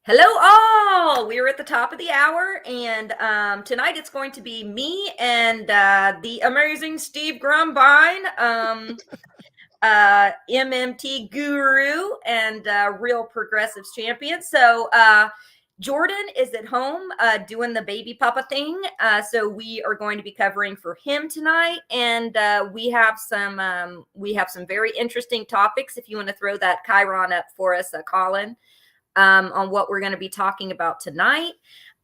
Hello, all. We are at the top of the hour, and tonight it's going to be me and the amazing Steve Grumbine, MMT guru and real progressives champion. So Jordan is at home doing the baby papa thing. So we are going to be covering for him tonight, and we have some very interesting topics. If you want to throw that Chiron up for us, Colin. On what we're going to be talking about tonight.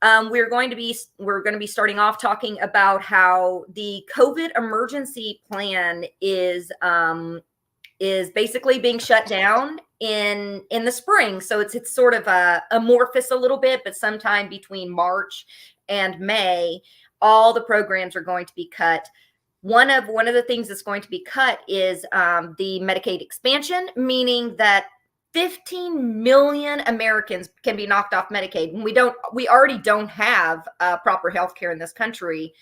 We're going to be starting off talking about how the COVID emergency plan is basically being shut down in the spring. So it's sort of amorphous a little bit, but sometime between March and May, all the programs are going to be cut. One of the things that's going to be cut is the Medicaid expansion, meaning that 15 million Americans can be knocked off Medicaid. And we already don't have proper health care in this country.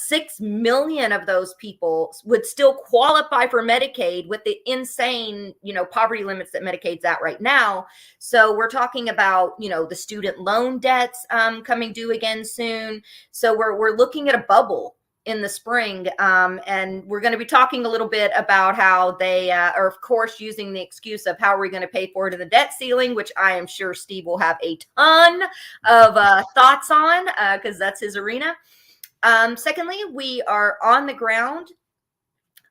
6 million of those people would still qualify for Medicaid with the insane, poverty limits that Medicaid's at right now. So we're talking about, the student loan debts coming due again soon. So we're looking at a bubble in the spring. And we're going to be talking a little bit about how they are, of course, using the excuse of how are we going to pay for it in the debt ceiling, which I am sure Steve will have a ton of thoughts on because that's his arena. Secondly, we are on the ground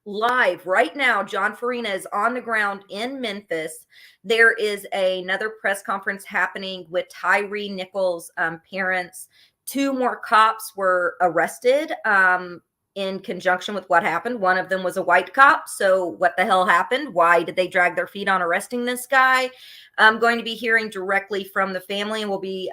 live right now. John Farina is on the ground in Memphis. There is another press conference happening with Tyre Nichols' parents. 2 more cops were arrested in conjunction with what happened. One of them was a white cop. So what the hell happened? Why did they drag their feet on arresting this guy? I'm going to be hearing directly from the family, and we'll be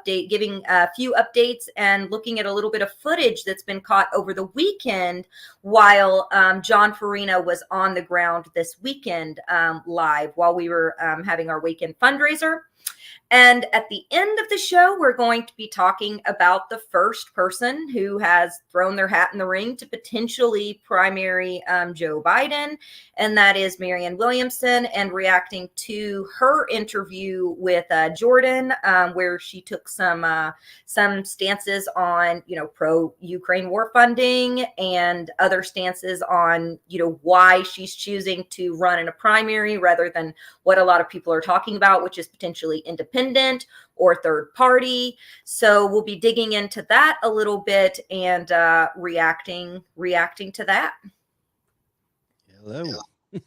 giving a few updates and looking at a little bit of footage that's been caught over the weekend while John Farina was on the ground this weekend live while we were having our weekend fundraiser. And at the end of the show, we're going to be talking about the first person who has thrown their hat in the ring to potentially primary Joe Biden, and that is Marianne Williamson, and reacting to her interview with Jordan, where she took some stances on, pro-Ukraine war funding and other stances on, why she's choosing to run in a primary rather than what a lot of people are talking about, which is potentially independent or third party. So we'll be digging into that a little bit and reacting to that. Hello.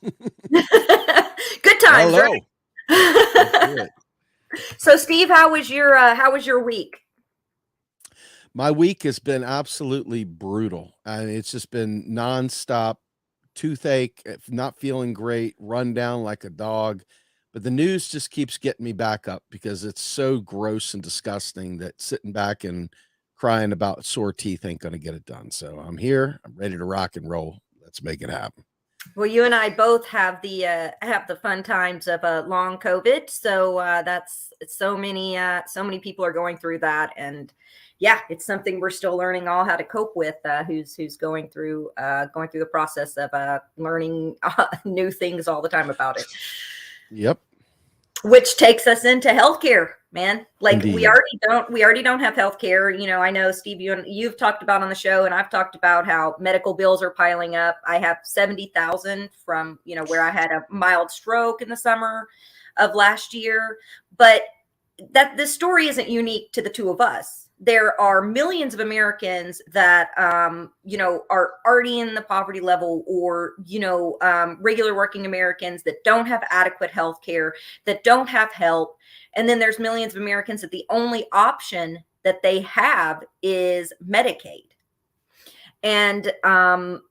Good times. Hello. Right? So Steve, how was your week? My week has been absolutely brutal. It's just been nonstop toothache, not feeling great, run down like a dog. But the news just keeps getting me back up because it's so gross and disgusting that sitting back and crying about sore teeth ain't going to get it done. So I'm here. I'm ready to rock and roll. Let's make it happen. Well, you and I both have the fun times of long COVID. So that's so many people are going through that, and yeah, it's something we're still learning all how to cope with. Who's going through the process of learning new things all the time about it. Yep. Which takes us into healthcare, man. Like Indeed. we already don't have healthcare. I know Steve, you've talked about on the show, and I've talked about how medical bills are piling up. I have 70,000 from, where I had a mild stroke in the summer of last year, but that this story isn't unique to the two of us. There are millions of Americans that, are already in the poverty level, or, regular working Americans that don't have adequate health care, that don't have help. And then there's millions of Americans that the only option that they have is Medicaid. And the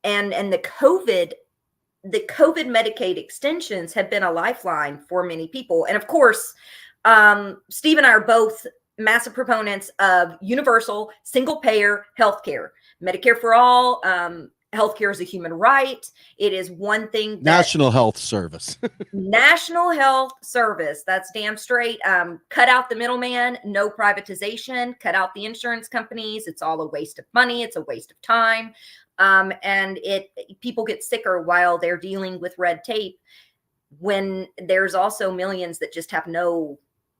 COVID Medicaid extensions have been a lifeline for many people. And of course, Steve and I are both massive proponents of universal single payer healthcare, Medicare for all. Healthcare is a human right. It is one thing. National Health Service. National Health Service. That's damn straight. Cut out the middleman. No privatization. Cut out the insurance companies. It's all a waste of money. It's a waste of time. And people get sicker while they're dealing with red tape, when there's also millions that just have no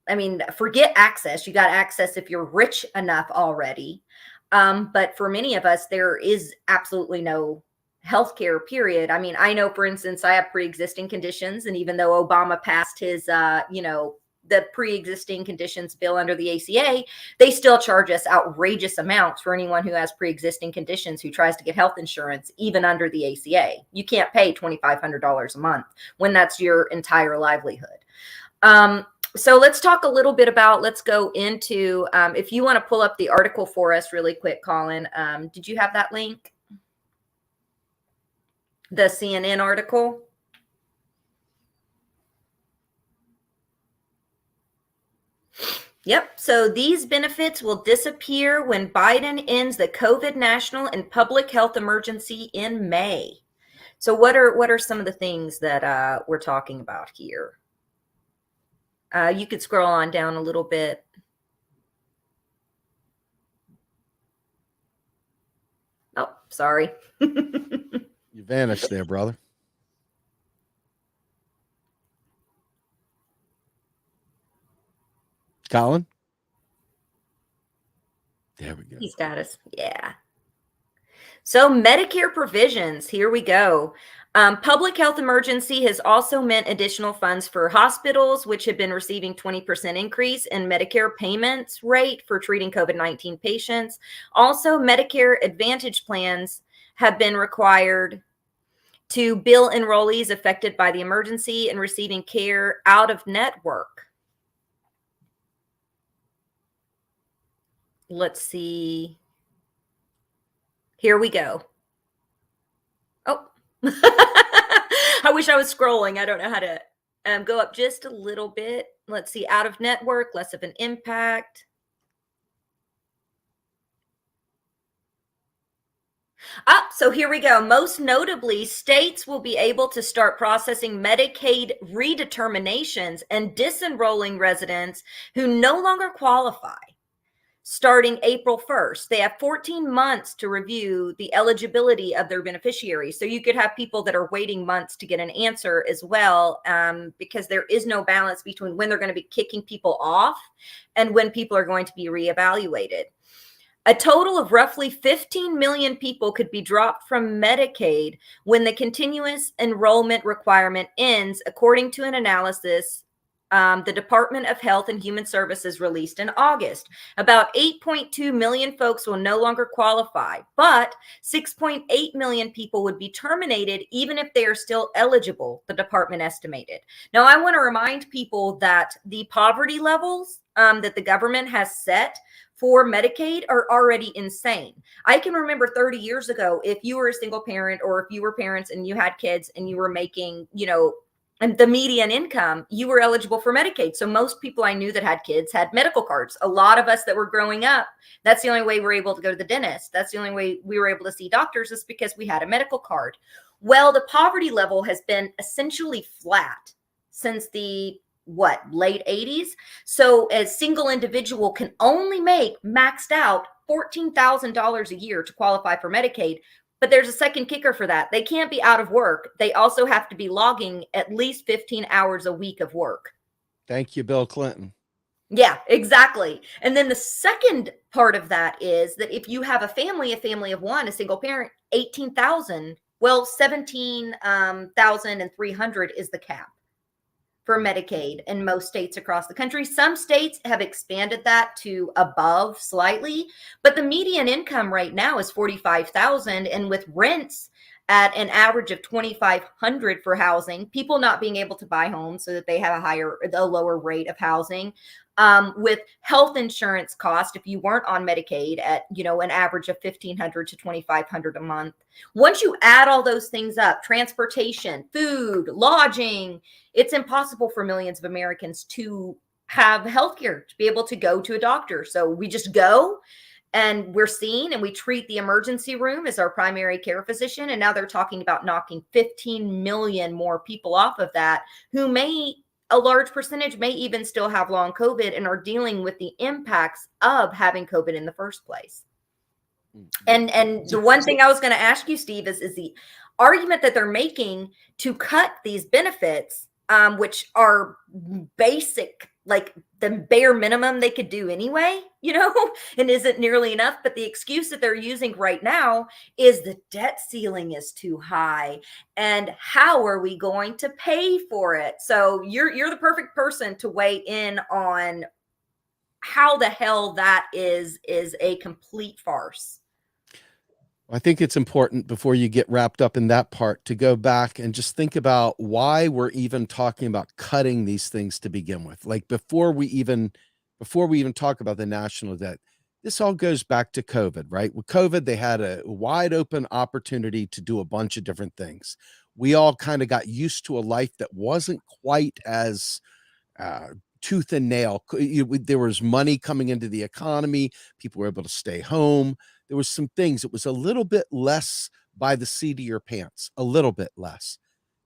I mean, forget access. You got access if you're rich enough already. But for many of us, there is absolutely no healthcare, period. I mean, I know, for instance, I have pre-existing conditions, and even though Obama passed his, the pre-existing conditions bill under the ACA, they still charge us outrageous amounts for anyone who has pre-existing conditions who tries to get health insurance, even under the ACA. You can't pay $2,500 a month when that's your entire livelihood. So let's talk a little bit about, let's go into, if you want to pull up the article for us really quick, Colin, did you have that link? The CNN article? Yep. So these benefits will disappear when Biden ends the COVID national and public health emergency in May. So what are some of the things that we're talking about here? You could scroll on down a little bit. Oh, sorry. You vanished there, brother. Colin? There we go. He's got us. Yeah. So Medicare provisions, here we go. Public health emergency has also meant additional funds for hospitals, which have been receiving 20% increase in Medicare payments rate for treating COVID-19 patients. Also, Medicare Advantage plans have been required to bill enrollees affected by the emergency and receiving care out of network. Let's see. Here we go. Oh, I wish I was scrolling. I don't know how to go up just a little bit. Let's see. Out of network, less of an impact. So here we go. Most notably, states will be able to start processing Medicaid redeterminations and disenrolling residents who no longer qualify. Starting April 1st, they have 14 months to review the eligibility of their beneficiaries. So you could have people that are waiting months to get an answer as well, because there is no balance between when they're going to be kicking people off and when people are going to be reevaluated. A total of roughly 15 million people could be dropped from Medicaid when the continuous enrollment requirement ends, according to an analysis the Department of Health and Human Services released in August. About 8.2 million folks will no longer qualify, but 6.8 million people would be terminated even if they are still eligible, the department estimated. Now, I want to remind people that the poverty levels that the government has set for Medicaid are already insane. I can remember 30 years ago, if you were a single parent or if you were parents and you had kids and you were making, and the median income, you were eligible for Medicaid. So most people I knew that had kids had medical cards. A lot of us that were growing up, that's the only way we were able to go to the dentist. That's the only way we were able to see doctors, is because we had a medical card. Well, the poverty level has been essentially flat since the late 80s. So a single individual can only make maxed out $14,000 a year to qualify for Medicaid. But there's a second kicker for that. They can't be out of work. They also have to be logging at least 15 hours a week of work. Thank you, Bill Clinton. Yeah, exactly. And then the second part of that is that if you have a family of one, a single parent, 18,000, well, 17,300 is the cap for Medicaid in most states across the country. Some states have expanded that to above slightly, but the median income right now is 45,000, and with rents at an average of 2,500 for housing, people not being able to buy homes so that they have a lower rate of housing, with health insurance cost, if you weren't on Medicaid, at an average of 1,500 to 2,500 a month. Once you add all those things up, transportation, food, lodging, it's impossible for millions of Americans to have healthcare, to be able to go to a doctor. So we just go and we're seen and we treat the emergency room as our primary care physician. And now they're talking about knocking 15 million more people off of that, who a large percentage may even still have long COVID and are dealing with the impacts of having COVID in the first place. And the one thing I was going to ask you, Steve, is the argument that they're making to cut these benefits, which are basic like the bare minimum they could do anyway, and isn't nearly enough. But the excuse that they're using right now is the debt ceiling is too high. And how are we going to pay for it? So you're the perfect person to weigh in on how the hell that is a complete farce. I think it's important before you get wrapped up in that part to go back and just think about why we're even talking about cutting these things to begin with. Like before we even talk about the national debt, this all goes back to COVID, right? With COVID, they had a wide open opportunity to do a bunch of different things. We all kind of got used to a life that wasn't quite as uh, tooth and nail. There was money coming into the economy. People were able to stay home. There was some things. It was a little bit less by the seat of your pants, a little bit less.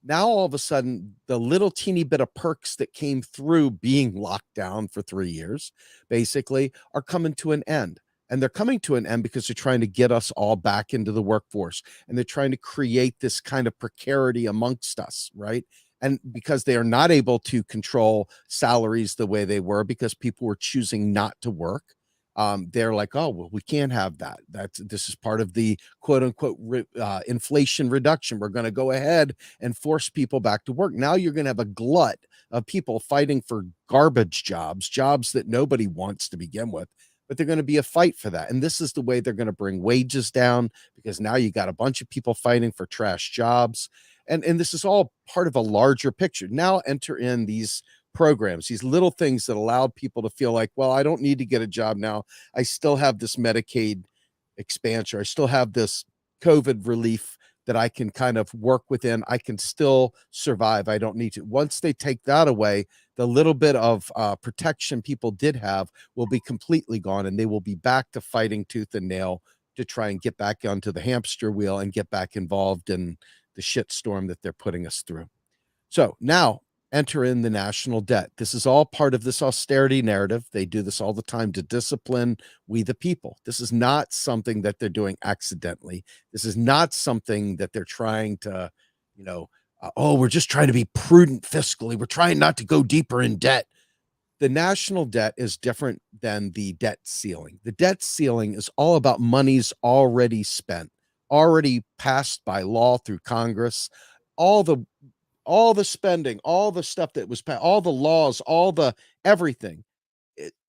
Now, all of a sudden, the little teeny bit of perks that came through being locked down for 3 years, basically, are coming to an end. And they're coming to an end because they're trying to get us all back into the workforce. And they're trying to create this kind of precarity amongst us, right? And because they are not able to control salaries the way they were because people were choosing not to work, they're like, oh, well, we can't have that. This is part of the quote unquote inflation reduction. We're going to go ahead and force people back to work. Now you're going to have a glut of people fighting for garbage jobs that nobody wants to begin with. But they're going to be a fight for that. And this is the way they're going to bring wages down, because now you got a bunch of people fighting for trash jobs. And this is all part of a larger picture. Now enter in these programs, these little things that allowed people to feel like, well, I don't need to get a job now. I still have this Medicaid expansion. I still have this COVID relief that I can kind of work within. I can still survive. I don't need to. Once they take that away, the little bit of protection people did have will be completely gone, and they will be back to fighting tooth and nail to try and get back onto the hamster wheel and get back involved in the shitstorm that they're putting us through. So now enter in the national debt. This is all part of this austerity narrative. They do this all the time to discipline we the people. This is not something that they're doing accidentally. This is not something that they're trying to, we're just trying to be prudent fiscally. We're trying not to go deeper in debt. The national debt is different than the debt ceiling. The debt ceiling is all about monies already spent, already passed by law through Congress. All the spending, all the stuff that was passed, all the laws, all the everything.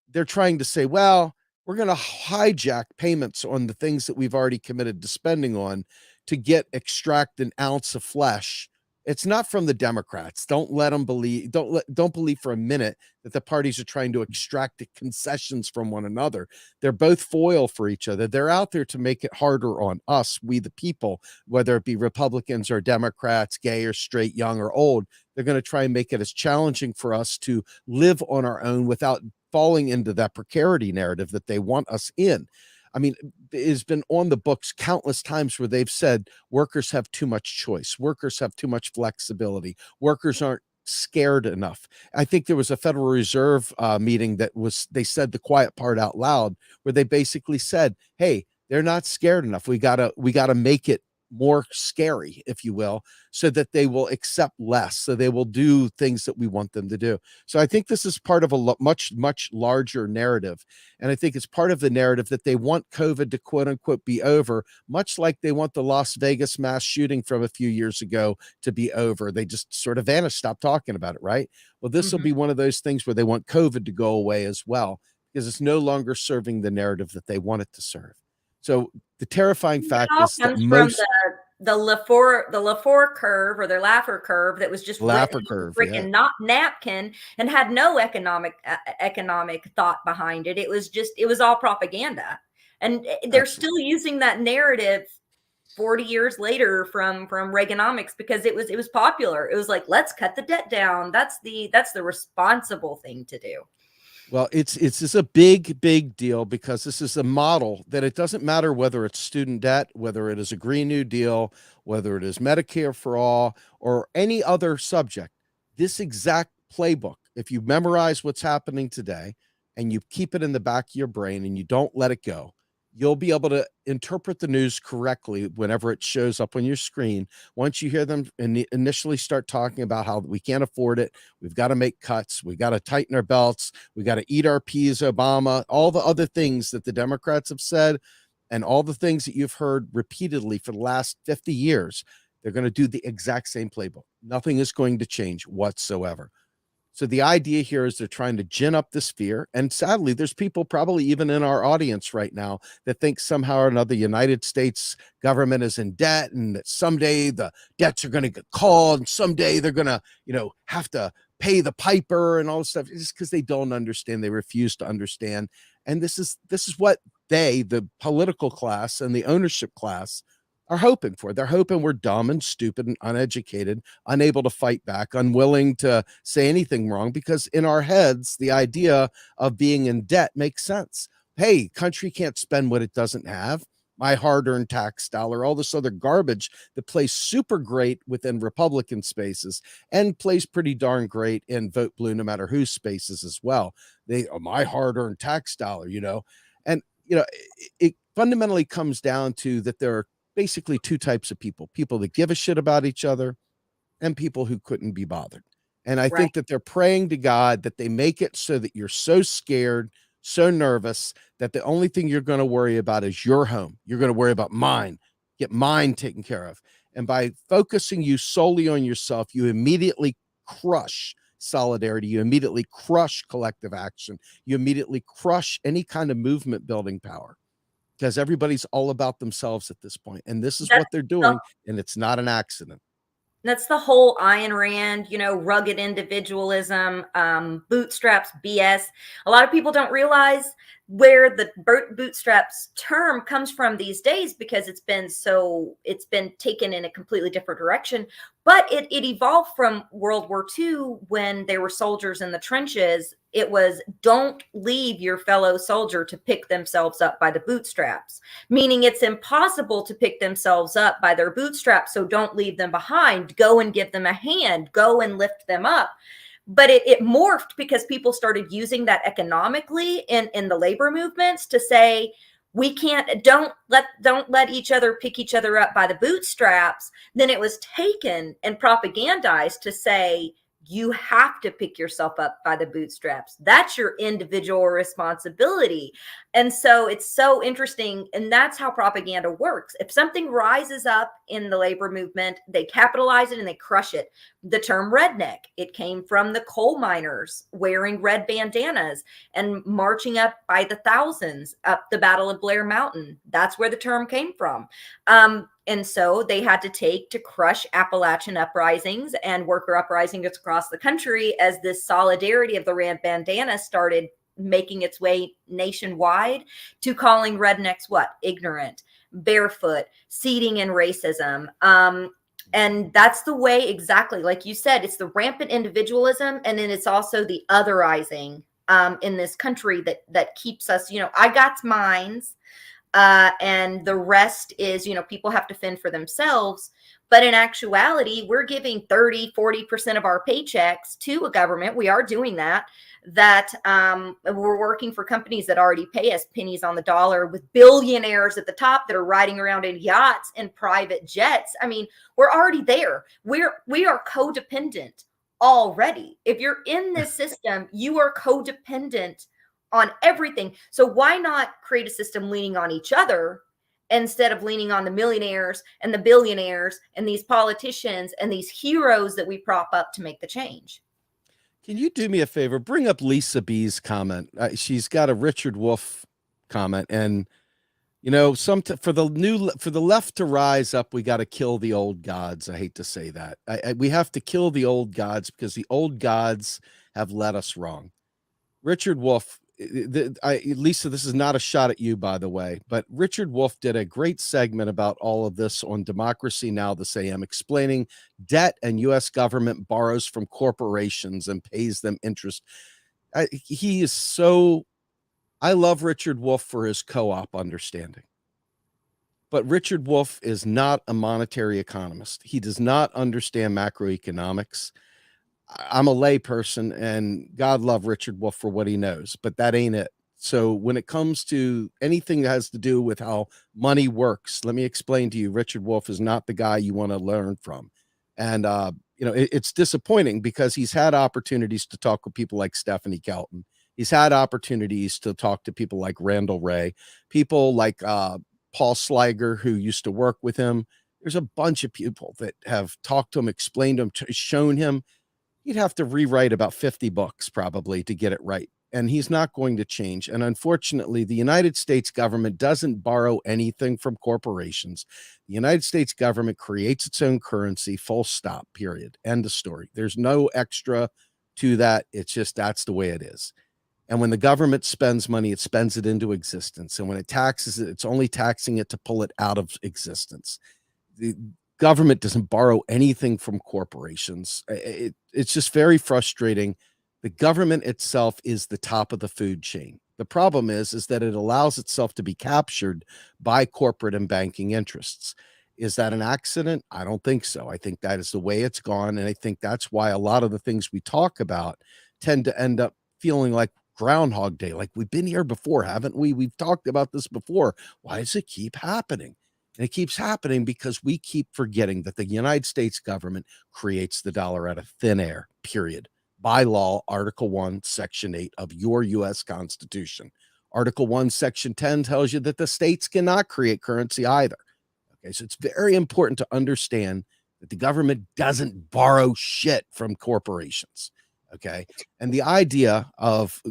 They're trying to say, well, we're going to hijack payments on the things that we've already committed to spending on to extract an ounce of flesh. It's not from the Democrats. Don't let them believe. Don't believe for a minute that the parties are trying to extract the concessions from one another. They're both foil for each other. They're out there to make it harder on us, we the people, whether it be Republicans or Democrats, gay or straight, young or old. They're going to try and make it as challenging for us to live on our own without falling into that precarity narrative that they want us in. I mean, it's been on the books countless times where they've said workers have too much choice. Workers have too much flexibility. Workers aren't scared enough. I think there was a Federal Reserve meeting they said the quiet part out loud, where they basically said, hey, they're not scared enough. We gotta make it more scary, if you will, so that they will accept less, so they will do things that we want them to do. So I think this is part of a much, much larger narrative. And I think it's part of the narrative that they want COVID to quote unquote be over, much like they want the Las Vegas mass shooting from a few years ago to be over. They just sort of vanished, stopped talking about it, right? Well, this will be one of those things where they want COVID to go away as well, because it's no longer serving the narrative that they want it to serve. So the terrifying fact is that most the Lafleur curve, or their Laffer curve, that was just Laffer curve, freaking not napkin and had no economic thought behind it. It was all propaganda, and they're still using that narrative 40 years later from Reaganomics, because it was popular. It was like, let's cut the debt down. That's the responsible thing to do. Well, it's a big, big deal, because this is a model that it doesn't matter whether it's student debt, whether it is a Green New Deal, whether it is Medicare for all, or any other subject. This exact playbook, if you memorize what's happening today and you keep it in the back of your brain and you don't let it go, you'll be able to interpret the news correctly whenever it shows up on your screen. Once you hear them initially start talking about how we can't afford it, we've got to make cuts, we got to tighten our belts, we got to eat our peas, Obama, all the other things that the Democrats have said, and all the things that you've heard repeatedly for the last 50 years, they're going to do the exact same playbook. Nothing is going to change whatsoever. So the idea here is they're trying to gin up this fear. And sadly, there's people probably even in our audience right now that think somehow or another the United States government is in debt and that someday the debts are going to get called and someday they're going to, have to pay the piper and all this stuff. It's just because they don't understand. They refuse to understand. And this is what they, the political class and the ownership class, are hoping for. They're hoping we're dumb and stupid and uneducated, unable to fight back, unwilling to say anything wrong, because in our heads, the idea of being in debt makes sense. Hey, country can't spend what it doesn't have. My hard-earned tax dollar, all this other garbage that plays super great within Republican spaces and plays pretty darn great in Vote Blue, no matter whose spaces as well. My hard-earned tax dollar, and it fundamentally comes down to that there are basically two types of people that give a shit about each other and people who couldn't be bothered. And I think that they're praying to God that they make it so that you're so scared, so nervous that the only thing you're going to worry about is your home. You're going to worry about mine, get mine taken care of. And by focusing you solely on yourself, you immediately crush solidarity. You immediately crush collective action. You immediately crush any kind of movement building power, because everybody's all about themselves at this point. And this is what they're doing, and it's not an accident. That's the whole Ayn Rand, rugged individualism, bootstraps BS. A lot of people don't realize where the bootstraps term comes from these days, because it's been taken in a completely different direction. But it evolved from World War II, when there were soldiers in the trenches. It was, don't leave your fellow soldier to pick themselves up by the bootstraps, meaning it's impossible to pick themselves up by their bootstraps. So don't leave them behind. Go and give them a hand. Go and lift them up. But it morphed because people started using that economically in the labor movements to say, we can't, don't let each other pick each other up by the bootstraps. Then it was taken and propagandized to say, you have to pick yourself up by the bootstraps. That's your individual responsibility. And so it's so interesting. And that's how propaganda works. If something rises up in the labor movement, they capitalize it and they crush it. The term redneck, it came from the coal miners wearing red bandanas and marching up by the thousands up the Battle of Blair Mountain. That's where the term came from. And so they had to crush Appalachian uprisings and worker uprisings across the country, as this solidarity of the red bandana started making its way nationwide, to calling rednecks what? Ignorant, barefoot, seeding in racism. And that's the way, exactly like you said, it's the rampant individualism. And then it's also the otherizing in this country that keeps us, I got mines. And the rest is, people have to fend for themselves. But in actuality, we're giving 30-40% of our paychecks to a government. We are doing that we're working for companies that already pay us pennies on the dollar, with billionaires at the top that are riding around in yachts and private jets. I mean, we're already there. We are codependent already. If you're in this system, you are codependent on everything. So why not create a system leaning on each other instead of leaning on the millionaires and the billionaires and these politicians and these heroes that we prop up to make the change? Can you do me a favor? Bring up Lisa B's comment. She's got a Richard Wolff comment, and for the left to rise up, we got to kill the old gods. I hate to say that. We have to kill the old gods because the old gods have led us wrong. Richard Wolff, Lisa, this is not a shot at you, by the way, but Richard Wolff did a great segment about all of this on Democracy Now! This AM, explaining debt and U.S. government borrows from corporations and pays them interest. I love Richard Wolff for his co-op understanding. But Richard Wolff is not a monetary economist. He does not understand macroeconomics. I'm a lay person, and God love Richard Wolff for what he knows, but that ain't it. So when it comes to anything that has to do with how money works, let me explain to you, Richard Wolff is not the guy you want to learn from. And, it's disappointing because he's had opportunities to talk with people like Stephanie Kelton. He's had opportunities to talk to people like Randall Ray, people like Paul Sliger, who used to work with him. There's a bunch of people that have talked to him, explained to him, shown him. He'd have to rewrite about 50 books probably to get it right. And he's not going to change. And unfortunately, the United States government doesn't borrow anything from corporations. The United States government creates its own currency, full stop, period. End of story. There's no extra to that. It's just that's the way it is. And when the government spends money, it spends it into existence. And when it taxes it, it's only taxing it to pull it out of existence. The government doesn't borrow anything from corporations. It's just very frustrating. The government itself is the top of the food chain. The problem is that it allows itself to be captured by corporate and banking interests. Is that an accident? I don't think so. I think that is the way it's gone. And I think that's why a lot of the things we talk about tend to end up feeling like Groundhog Day. Like we've been here before, haven't we? We've talked about this before. Why does it keep happening? And it keeps happening because we keep forgetting that the United States government creates the dollar out of thin air, period. By law, Article 1, Section 8 of your U.S. Constitution. Article 1, Section 10 tells you that the states cannot create currency either. Okay, so it's very important to understand that the government doesn't borrow shit from corporations. Okay, and the idea of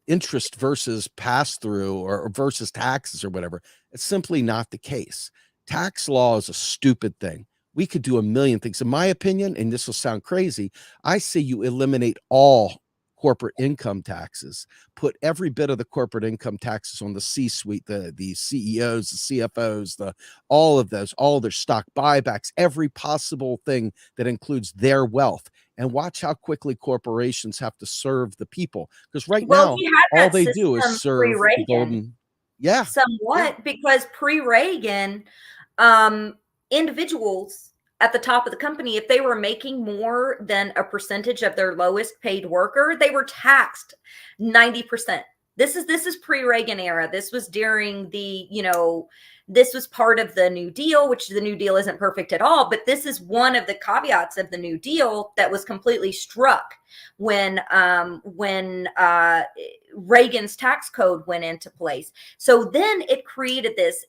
interest versus pass through or versus taxes or whatever, it's simply not the case. Tax law is a stupid thing. We could do a million things. In my opinion, and this will sound crazy, I say you eliminate all corporate income taxes, put every bit of the corporate income taxes on the C-suite, the CEOs, the CFOs, all of their stock buybacks, every possible thing that includes their wealth. And watch how quickly corporations have to serve the people. Because right now, all they do is serve the golden. Yeah. Somewhat, because pre-Reagan, individuals at the top of the company, if they were making more than a percentage of their lowest paid worker, they were taxed 90%. This is pre-Reagan era. This was during the, this was part of the New Deal, which the New Deal isn't perfect at all, but this is one of the caveats of the New Deal that was completely struck when Reagan's tax code went into place. So then it created this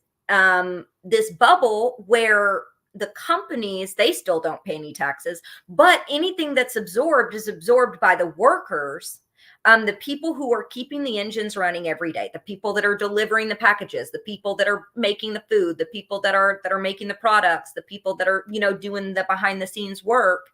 bubble where the companies, they still don't pay any taxes, but anything that's absorbed is absorbed by the workers. The people who are keeping the engines running every day, the people that are delivering the packages, the people that are making the food, the people that are making the products, the people that are, doing the behind the scenes work.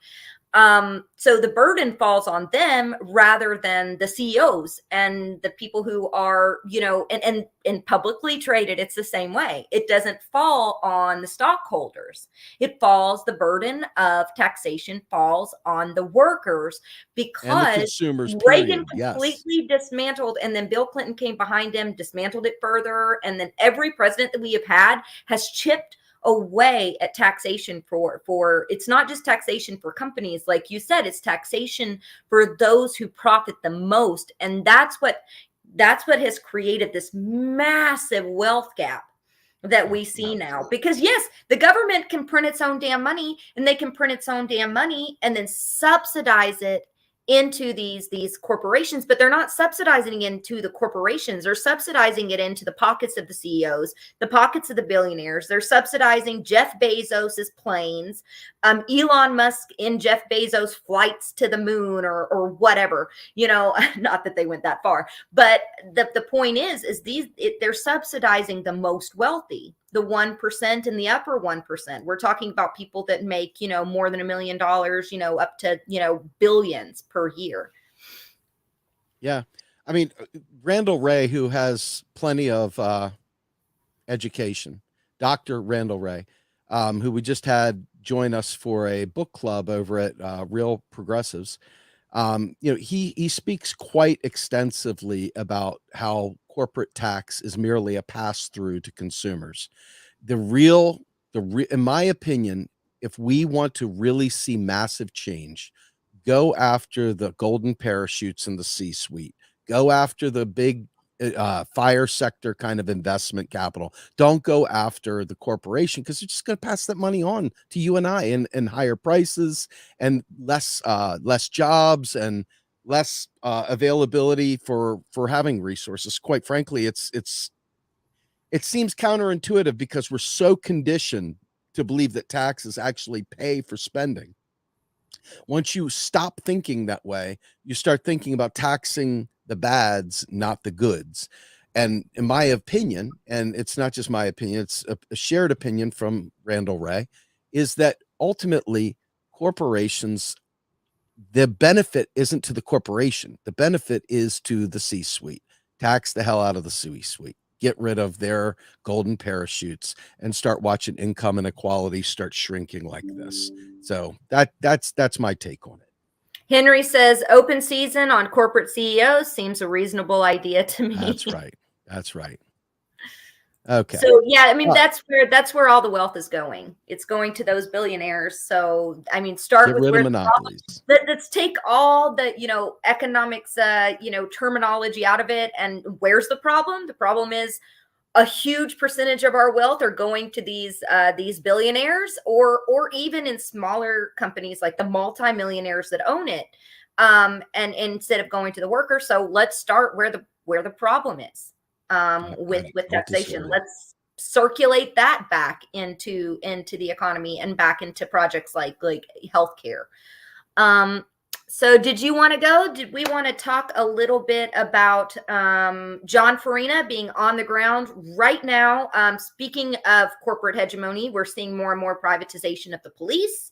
So the burden falls on them rather than the CEOs and the people who are, and publicly traded. It's the same way. It doesn't fall on the stockholders. The burden of taxation falls on the workers because consumers, Reagan completely dismantled, and then Bill Clinton came behind him, dismantled it further. And then every president that we have had has chipped away at taxation for it's not just taxation for companies, like you said, it's taxation for those who profit the most. And that's what has created this massive wealth gap that we see now. Because yes, the government can print its own damn money, and they can print its own damn money and then subsidize it into these corporations, but they're not subsidizing into the corporations. They're subsidizing it into the pockets of the CEOs, the pockets of the billionaires. They're subsidizing Jeff Bezos's planes, Elon Musk in Jeff Bezos' flights to the moon or whatever, not that they went that far, but the point is they're subsidizing the most wealthy, the 1% and the upper 1%. We're talking about people that make, more than $1 million, up to, billions per year. Yeah. I mean, Randall Ray, who has plenty of education, Dr. Randall Ray, who we just had join us for a book club over at Real Progressives. He speaks quite extensively about how corporate tax is merely a pass-through to consumers. In my opinion, if we want to really see massive change, go after the golden parachutes in the C-suite. Go after the big fire sector kind of investment capital. Don't go after the corporation, because they're just going to pass that money on to you and I, and higher prices and less jobs and less availability for having resources. Quite frankly, it seems counterintuitive, because we're so conditioned to believe that taxes actually pay for spending. Once you stop thinking that way, you start thinking about taxing the bads, not the goods. And in my opinion, and it's not just my opinion, it's a shared opinion from Randall Wray, is that ultimately corporations, the benefit isn't to the corporation. The benefit is to the C-suite. Tax the hell out of the C-suite. Get rid of their golden parachutes and start watching income inequality start shrinking like this. So that's my take on it. Henry says open season on corporate CEOs seems a reasonable idea to me. That's right. That's right. Okay. So yeah, I mean, that's where all the wealth is going. It's going to those billionaires. So I mean, start with where monopolies. Let's take all the, economics, terminology out of it. And where's the problem? The problem is a huge percentage of our wealth are going to these billionaires, or even in smaller companies like the multimillionaires that own it. And instead of going to the worker. So let's start where the problem is. With taxation, let's circulate that back into the economy and back into projects like healthcare. So did you want to go? Did we want to talk a little bit about John Farina being on the ground right now? Speaking of corporate hegemony, we're seeing more and more privatization of the police.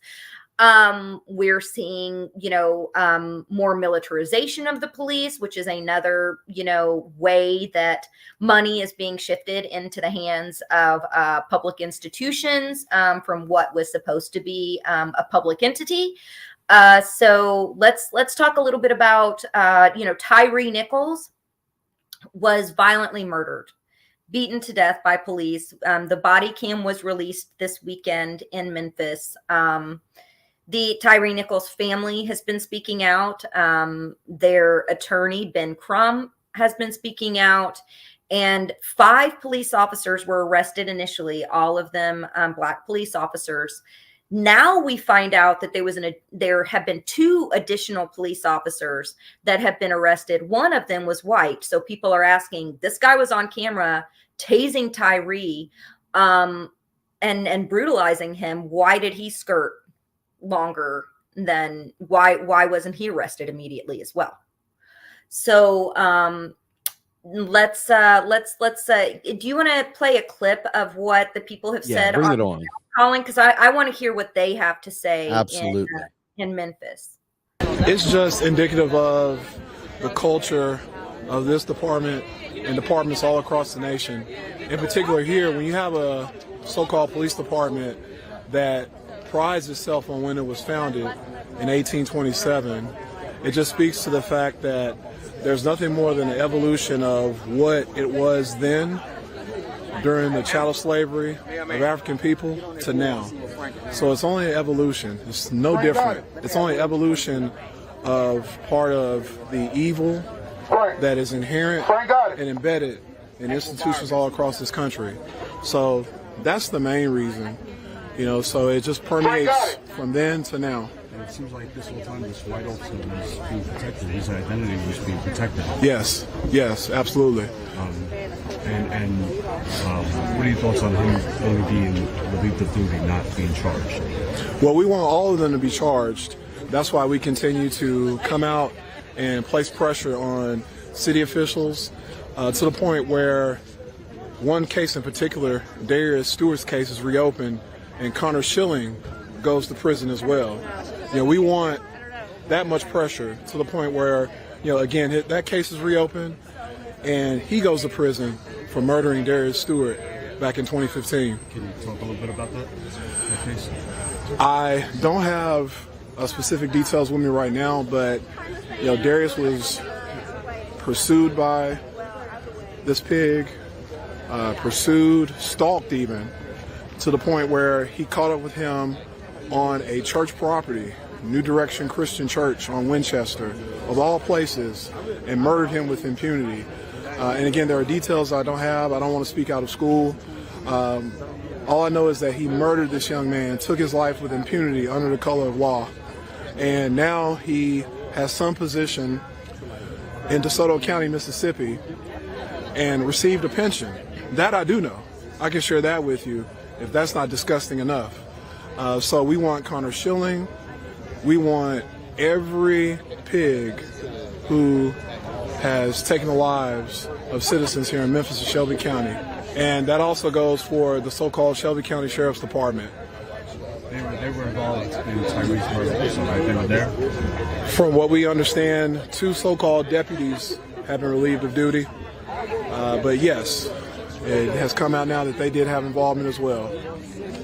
We're seeing, more militarization of the police, which is another, way that money is being shifted into the hands of public institutions from what was supposed to be a public entity. So let's talk a little bit about, Tyre Nichols was violently murdered, beaten to death by police. The body cam was released this weekend in Memphis. The Tyre Nichols family has been speaking out. Their attorney, Ben Crum, has been speaking out. And 5 police officers were arrested initially, all of them Black police officers. Now we find out that there have been 2 additional police officers that have been arrested. One of them was white. So people are asking, this guy was on camera tasing Tyre and brutalizing him. Why did he skirt longer than why wasn't he arrested immediately as well? So let's do you want to play a clip of what the people have said? Bring it on, Colin, because I want to hear what they have to say. Absolutely. In Memphis. It's just indicative of the culture of this department and departments all across the nation. In particular here, when you have a so-called police department that prides itself on when it was founded in 1827, it just speaks to the fact that there's nothing more than an evolution of what it was then during the chattel slavery of African people to now. So it's only an evolution. It's no different. It's only evolution of part of the evil that is inherent and embedded in institutions all across this country. So that's the main reason. So it just permeates from then to now. And it seems like this whole time this white officer was being protected. His identity was being protected. Yes, absolutely. What are your thoughts on him only being relieved of duty, not being charged? Well, we want all of them to be charged. That's why we continue to come out and place pressure on city officials to the point where one case in particular, Darius Stewart's case, is reopened, and Connor Schilling goes to prison as well. We want that much pressure to the point where, again, that case is reopened and he goes to prison for murdering Darius Stewart back in 2015. Can you talk a little bit about that case? I don't have specific details with me right now, but, Darius was pursued by this pig, stalked even, to the point where he caught up with him on a church property New Direction Christian Church on Winchester, of all places, and murdered him with impunity. And again, there are details I don't have. I don't want to speak out of school. All I know is that he murdered this young man, took his life with impunity under the color of law. And now he has some position in DeSoto County, Mississippi, and received a pension. That I do know. I can share that with you if that's not disgusting enough. So we want Connor Schilling. We want every pig who has taken the lives of citizens here in Memphis and Shelby County. And that also goes for the so-called Shelby County Sheriff's Department. They were involved in Tyre's murder, so right? They were there? From what we understand, 2 so-called deputies have been relieved of duty. But yes, it has come out now that they did have involvement as well.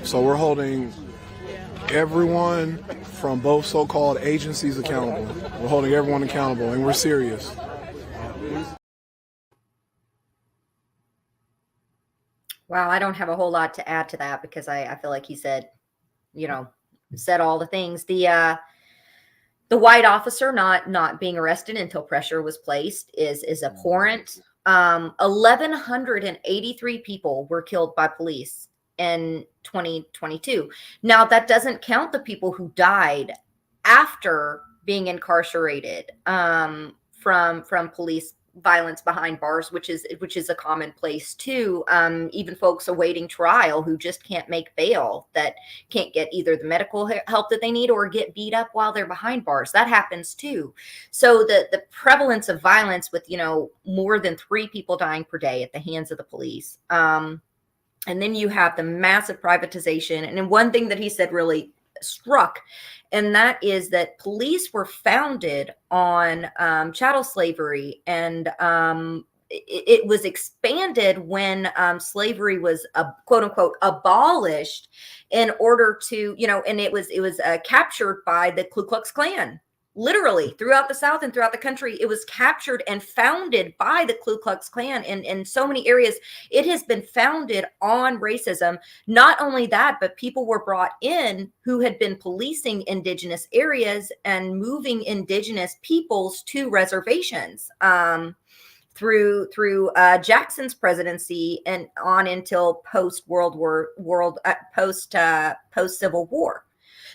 So we're holding everyone from both so-called agencies accountable. We're holding everyone accountable, and we're serious. Wow, I don't have a whole lot to add to that because I feel like he said, said all the things. The white officer not being arrested until pressure was placed is abhorrent. 1,183 people were killed by police in 2022. Now, that doesn't count the people who died after being incarcerated from police violence behind bars, which is a commonplace too. Even folks awaiting trial who just can't make bail, that can't get either the medical help that they need or get beat up while they're behind bars. That happens too. So the prevalence of violence with more than 3 people dying per day at the hands of the police. And then you have the massive privatization. And then one thing that he said really struck, and that is that police were founded on chattel slavery, and it was expanded when slavery was quote unquote abolished in order to, and it was captured by the Ku Klux Klan. Literally throughout the South and throughout the country, it was captured and founded by the Ku Klux Klan in so many areas. It has been founded on racism. Not only that, but people were brought in who had been policing indigenous areas and moving indigenous peoples to reservations through Jackson's presidency and on until post Civil War.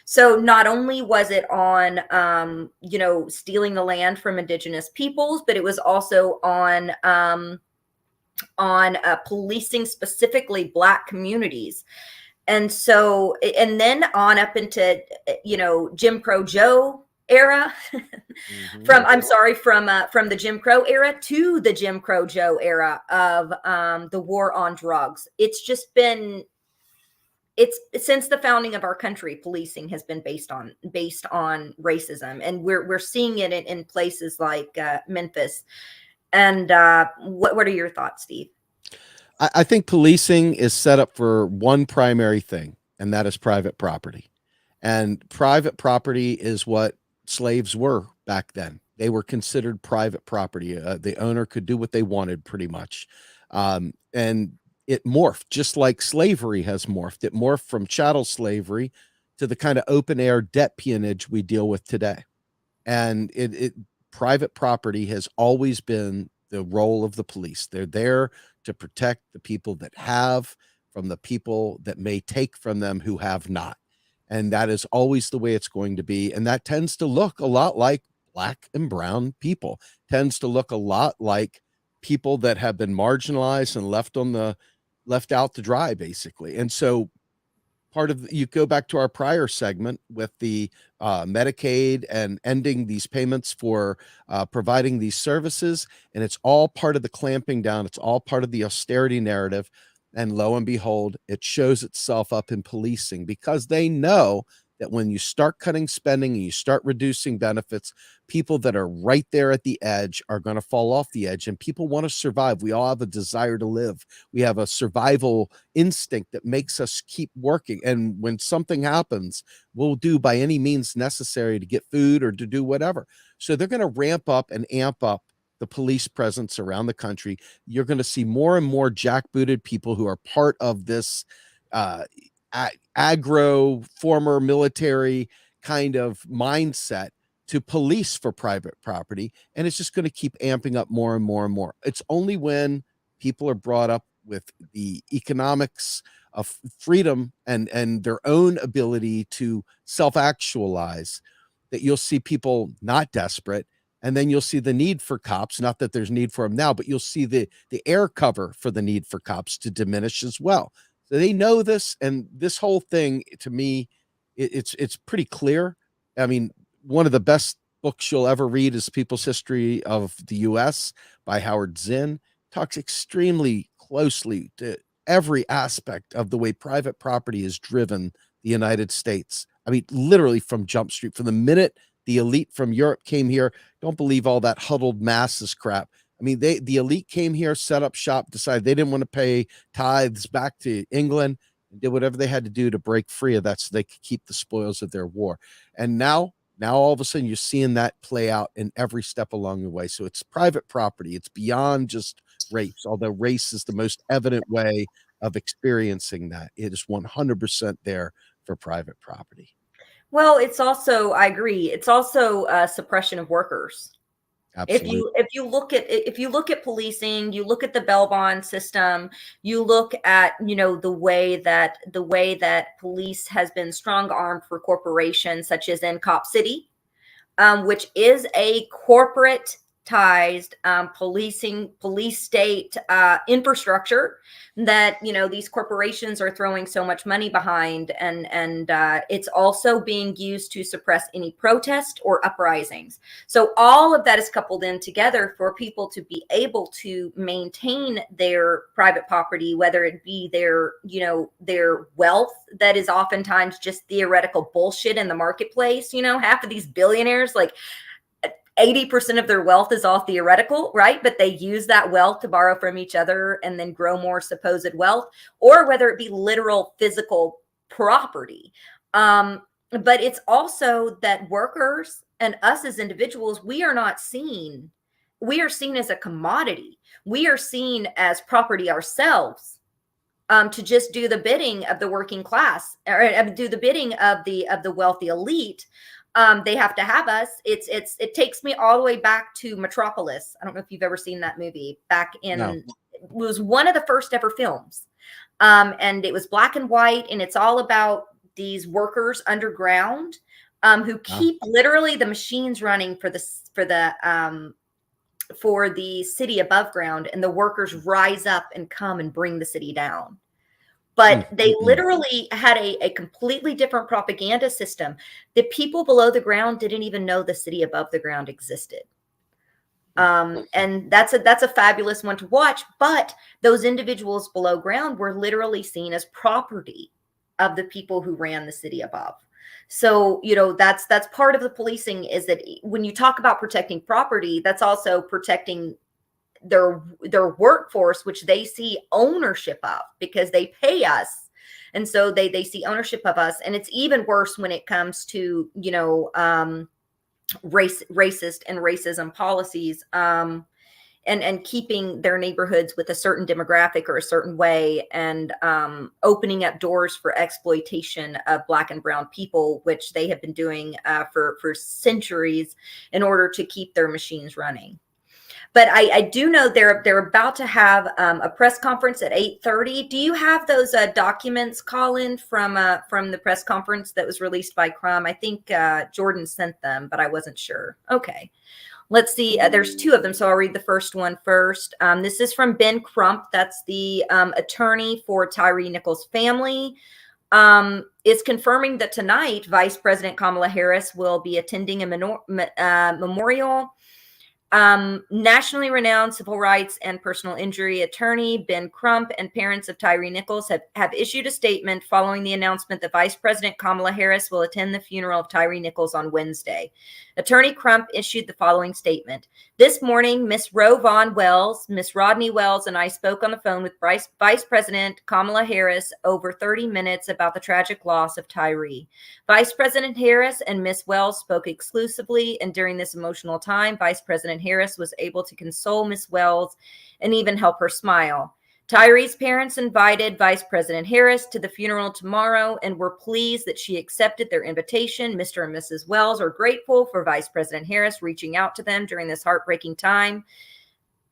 So not only was it on, stealing the land from indigenous peoples, but it was also on policing specifically Black communities. And so, and then on up into, Jim Crow Joe era, from the Jim Crow era to the Jim Crow Joe era of the war on drugs. It's just been, since the founding of our country, policing has been based on racism, and we're seeing it in places like Memphis. And what are your thoughts, Steve? I think policing is set up for one primary thing, and that is private property. And private property is what slaves were back then. They were considered private property. The owner could do what they wanted, pretty much, and it morphed just like slavery has morphed. It morphed from chattel slavery to the kind of open air debt peonage we deal with today. And private property has always been the role of the police. They're there to protect the people that have from the people that may take from them who have not. And that is always the way it's going to be. And that tends to look a lot like Black and brown people, tends to look a lot like people that have been marginalized and left out to dry, basically. And so you go back to our prior segment with the Medicaid and ending these payments for providing these services. And it's all part of the clamping down. It's all part of the austerity narrative. And lo and behold, it shows itself up in policing, because they know that when you start cutting spending and you start reducing benefits, people that are right there at the edge are going to fall off the edge, and people want to survive. We all have a desire to live. We have a survival instinct that makes us keep working. And when something happens, we'll do by any means necessary to get food or to do whatever. So they're going to ramp up and amp up the police presence around the country. You're going to see more and more jackbooted people who are part of this former military kind of mindset to police for private property, and it's just going to keep amping up more and more and more. It's only when people are brought up with the economics of freedom and their own ability to self-actualize that you'll see people not desperate, and then you'll see the need for cops, not that there's need for them now, but you'll see the air cover for the need for cops to diminish as well. So they know this, and this whole thing, to me, it's pretty clear. I mean, one of the best books you'll ever read is People's History of the U.S. by Howard Zinn. Talks extremely closely to every aspect of the way private property has driven the United States. I mean, literally from Jump Street, from the minute the elite from Europe came here. Don't believe all that huddled masses crap. I mean, the elite came here, set up shop, decided they didn't want to pay tithes back to England, and did whatever they had to do to break free of that so they could keep the spoils of their war. And now all of a sudden you're seeing that play out in every step along the way. So it's private property. It's beyond just race, although race is the most evident way of experiencing that. It is 100% there for private property. Well, it's also, I agree, it's also suppression of workers. Absolutely. If you look at policing, you look at the bail bond system, you look at, you know, the way that police has been strong armed for corporations such as in Cop City, which is a corporatized police state infrastructure that, you know, these corporations are throwing so much money behind, and it's also being used to suppress any protest or uprisings. So all of that is coupled in together for people to be able to maintain their private property, whether it be their, you know, their wealth that is oftentimes just theoretical bullshit in the marketplace. You know, half of these billionaires, like 80% of their wealth is all theoretical, right? But they use that wealth to borrow from each other and then grow more supposed wealth, or whether it be literal physical property. But it's also that workers and us as individuals, we are seen as a commodity. We are seen as property ourselves, to just do the bidding of the working class, or do the bidding of the wealthy elite. They have to have us. It takes me all the way back to Metropolis. I don't know if you've ever seen that movie. It was one of the first ever films. And it was black and white, and it's all about these workers underground, who keep literally the machines running for the city above ground, and the workers rise up and come and bring the city down. But they literally had a completely different propaganda system. The people below the ground didn't even know the city above the ground existed. And that's a fabulous one to watch. But those individuals below ground were literally seen as property of the people who ran the city above. So, you know, that's part of the policing, is that when you talk about protecting property, that's also protecting their workforce, which they see ownership of because they pay us. And so they see ownership of us. And it's even worse when it comes to, you know, racist and racism policies, and keeping their neighborhoods with a certain demographic or a certain way, and opening up doors for exploitation of Black and brown people, which they have been doing for centuries in order to keep their machines running. But I do know they're about to have a press conference at 8:30. Do you have those documents, Colin, from the press conference that was released by Crum? I think Jordan sent them, but I wasn't sure. Okay, let's see. There's two of them, so I'll read the first one first. This is from Ben Crump. That's the attorney for Tyre Nichols' family. Is confirming that tonight, Vice President Kamala Harris will be attending a memorial. Nationally renowned civil rights and personal injury attorney Ben Crump and parents of Tyre Nichols have issued a statement following the announcement that Vice President Kamala Harris will attend the funeral of Tyre Nichols on Wednesday. Attorney Crump issued the following statement. This morning, Miss Roe Vaughn Wells, Miss Rodney Wells, and I spoke on the phone with Vice President Kamala Harris over 30 minutes about the tragic loss of Tyre. Vice President Harris and Miss Wells spoke exclusively, and during this emotional time, Vice President Harris was able to console Miss Wells and even help her smile. Tyre's parents invited Vice President Harris to the funeral tomorrow and were pleased that she accepted their invitation. Mr. and Mrs. Wells are grateful for Vice President Harris reaching out to them during this heartbreaking time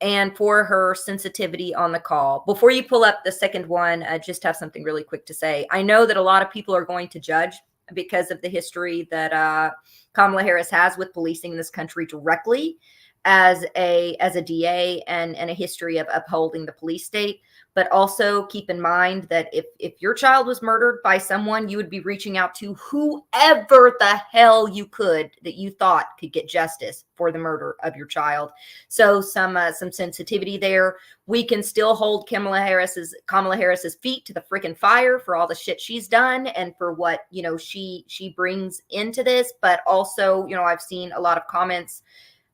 and for her sensitivity on the call. Before you pull up the second one, I just have something really quick to say. I know that a lot of people are going to judge because of the history that Kamala Harris has with policing this country directly as a DA and a history of upholding the police state. But also keep in mind that if your child was murdered by someone, you would be reaching out to whoever the hell you could that you thought could get justice for the murder of your child. So some sensitivity there. We can still hold Kamala Harris's feet to the freaking fire for all the shit she's done and for what, you know, she brings into this. But also, you know, I've seen a lot of comments.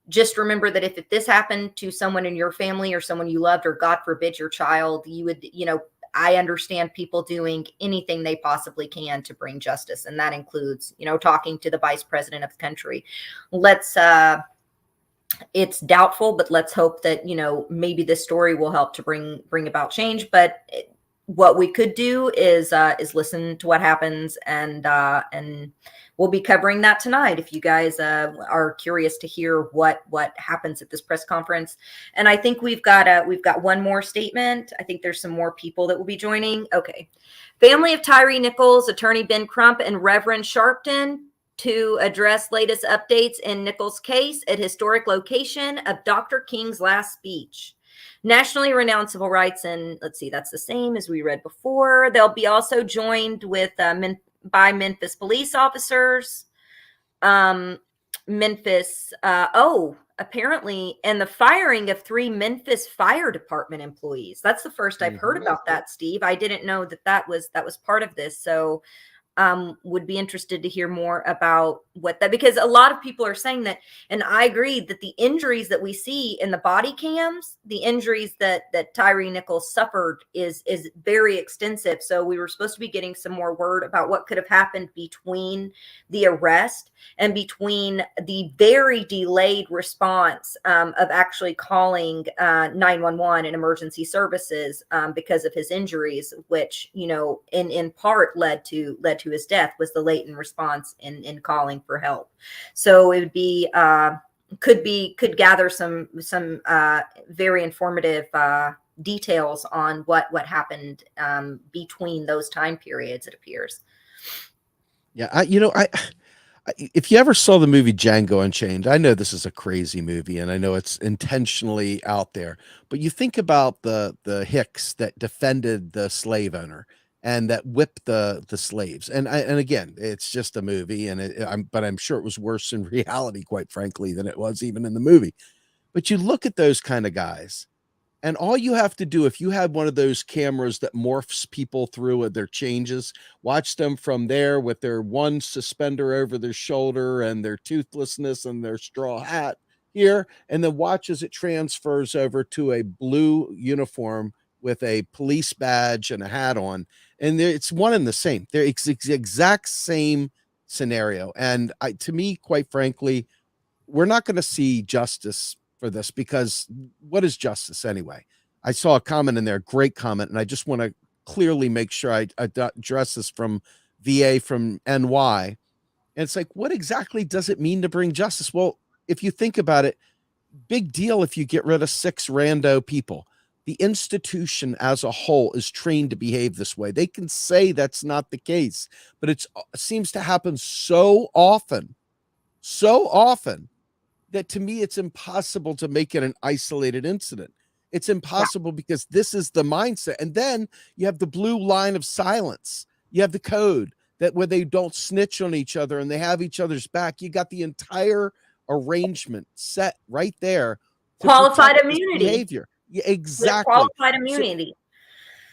Just remember that if this happened to someone in your family or someone you loved, or God forbid your child, you would, you know, I understand people doing anything they possibly can to bring justice. And that includes, you know, talking to the vice president of the country. It's doubtful, but let's hope that, you know, maybe this story will help to bring about change. But what we could do is listen to what happens, and we'll be covering that tonight if you guys are curious to hear what happens at this press conference. And I think we've got one more statement. I think there's some more people that will be joining. Okay. Family of Tyre Nichols, attorney Ben Crump, and Reverend Sharpton to address latest updates in Nichols' case at historic location of Dr. King's last speech. Nationally renowned civil rights, and let's see, that's the same as we read before. They'll be also joined with by Memphis police officers. Apparently, and the firing of 3 Memphis Fire Department employees. That's the first I've heard about that, Steve. I didn't know that was part of this. So would be interested to hear more about what that, because a lot of people are saying that, and I agree that the injuries that we see in the body cams, the injuries that Tyre Nichols suffered is very extensive. So we were supposed to be getting some more word about what could have happened between the arrest and between the very delayed response of actually calling 911 and emergency services because of his injuries, which, you know, in part led to his death, was the latent response in calling for help. So it would be could gather some very informative details on what happened between those time periods, it appears. Yeah, I if you ever saw the movie Django Unchained, I know this is a crazy movie and I know it's intentionally out there, but you think about the hicks that defended the slave owner and that whipped the slaves. And again, it's just a movie, and but I'm sure it was worse in reality, quite frankly, than it was even in the movie. But you look at those kind of guys, and all you have to do, if you had one of those cameras that morphs people through with their changes, watch them from there with their one suspender over their shoulder and their toothlessness and their straw hat here, and then watch as it transfers over to a blue uniform with a police badge and a hat on. And it's one and the same. It's the exact same scenario. And to me, quite frankly, we're not going to see justice for this, because what is justice anyway? I saw a comment in there, great comment, and I just want to clearly make sure I address this from VA from NY. And it's like, what exactly does it mean to bring justice? Well, if you think about it, big deal if you get rid of 6 rando people. The institution as a whole is trained to behave this way. They can say that's not the case, but it seems to happen so often that to me, it's impossible to make it an isolated incident. It's impossible because this is the mindset. And then you have the blue line of silence. You have the code that where they don't snitch on each other and they have each other's back. You got the entire arrangement set right there. Qualified immunity. Behavior. Yeah, exactly. Qualified immunity.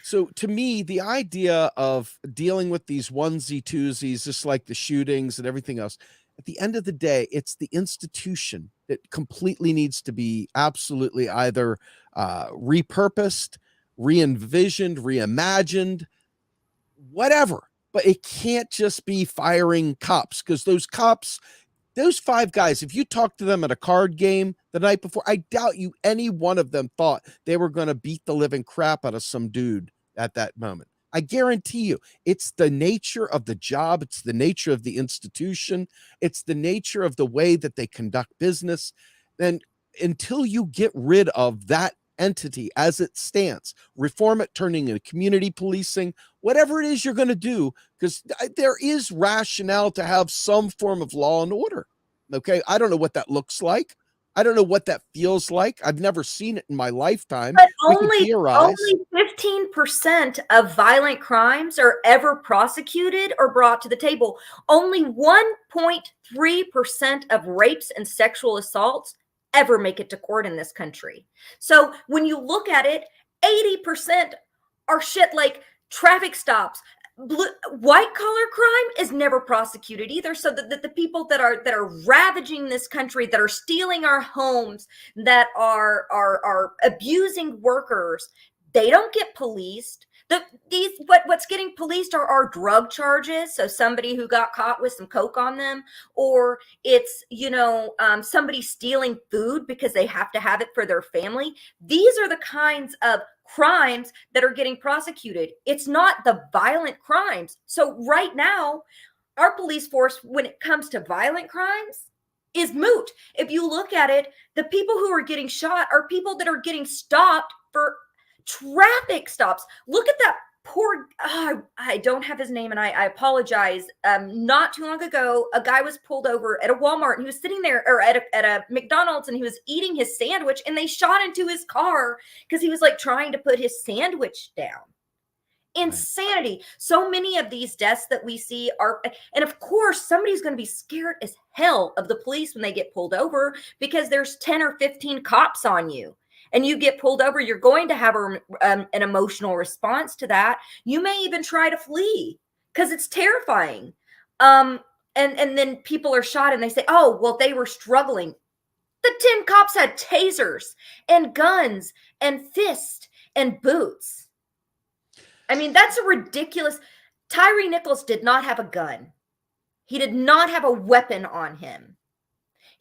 So to me, the idea of dealing with these onesie twosies, just like the shootings and everything else, at the end of the day, it's the institution that completely needs to be absolutely either repurposed, re-envisioned, reimagined, whatever. But it can't just be firing cops, because those cops Those 5 guys, if you talk to them at a card game the night before, I doubt you any one of them thought they were going to beat the living crap out of some dude at that moment. I guarantee you, it's the nature of the job. It's the nature of the institution. It's the nature of the way that they conduct business. And until you get rid of that entity as it stands, reform it, turning into community policing, whatever it is you're going to do, because there is rationale to have some form of law and order. Okay. I don't know what that looks like. I don't know what that feels like. I've never seen it in my lifetime. But We can only theorize. 15% of violent crimes are ever prosecuted or brought to the table. Only 1.3% of rapes and sexual assaults ever make it to court in this country. So when you look at it, 80% are shit like traffic stops. White collar crime is never prosecuted either. So that the people that are ravaging this country, that are stealing our homes, that are abusing workers, they don't get policed. What's getting policed are drug charges. So somebody who got caught with some coke on them, or it's somebody stealing food because they have to have it for their family. These are the kinds of crimes that are getting prosecuted. It's not the violent crimes. So right now, our police force, when it comes to violent crimes, is moot. If you look at it, the people who are getting shot are people that are getting stopped for traffic stops. Look at that poor, I don't have his name and I apologize. Not too long ago, a guy was pulled over at a Walmart and he was sitting there, or at a McDonald's, and he was eating his sandwich, and they shot into his car because he was like trying to put his sandwich down. Insanity. So many of these deaths that we see are, and of course, somebody's going to be scared as hell of the police when they get pulled over, because there's 10 or 15 cops on you. And you get pulled over, you're going to have an emotional response to that. You may even try to flee because it's terrifying. And then people are shot and they say, oh, well, they were struggling. The 10 cops had tasers and guns and fists and boots. I mean, that's a ridiculous. Tyre Nichols did not have a gun. He did not have a weapon on him.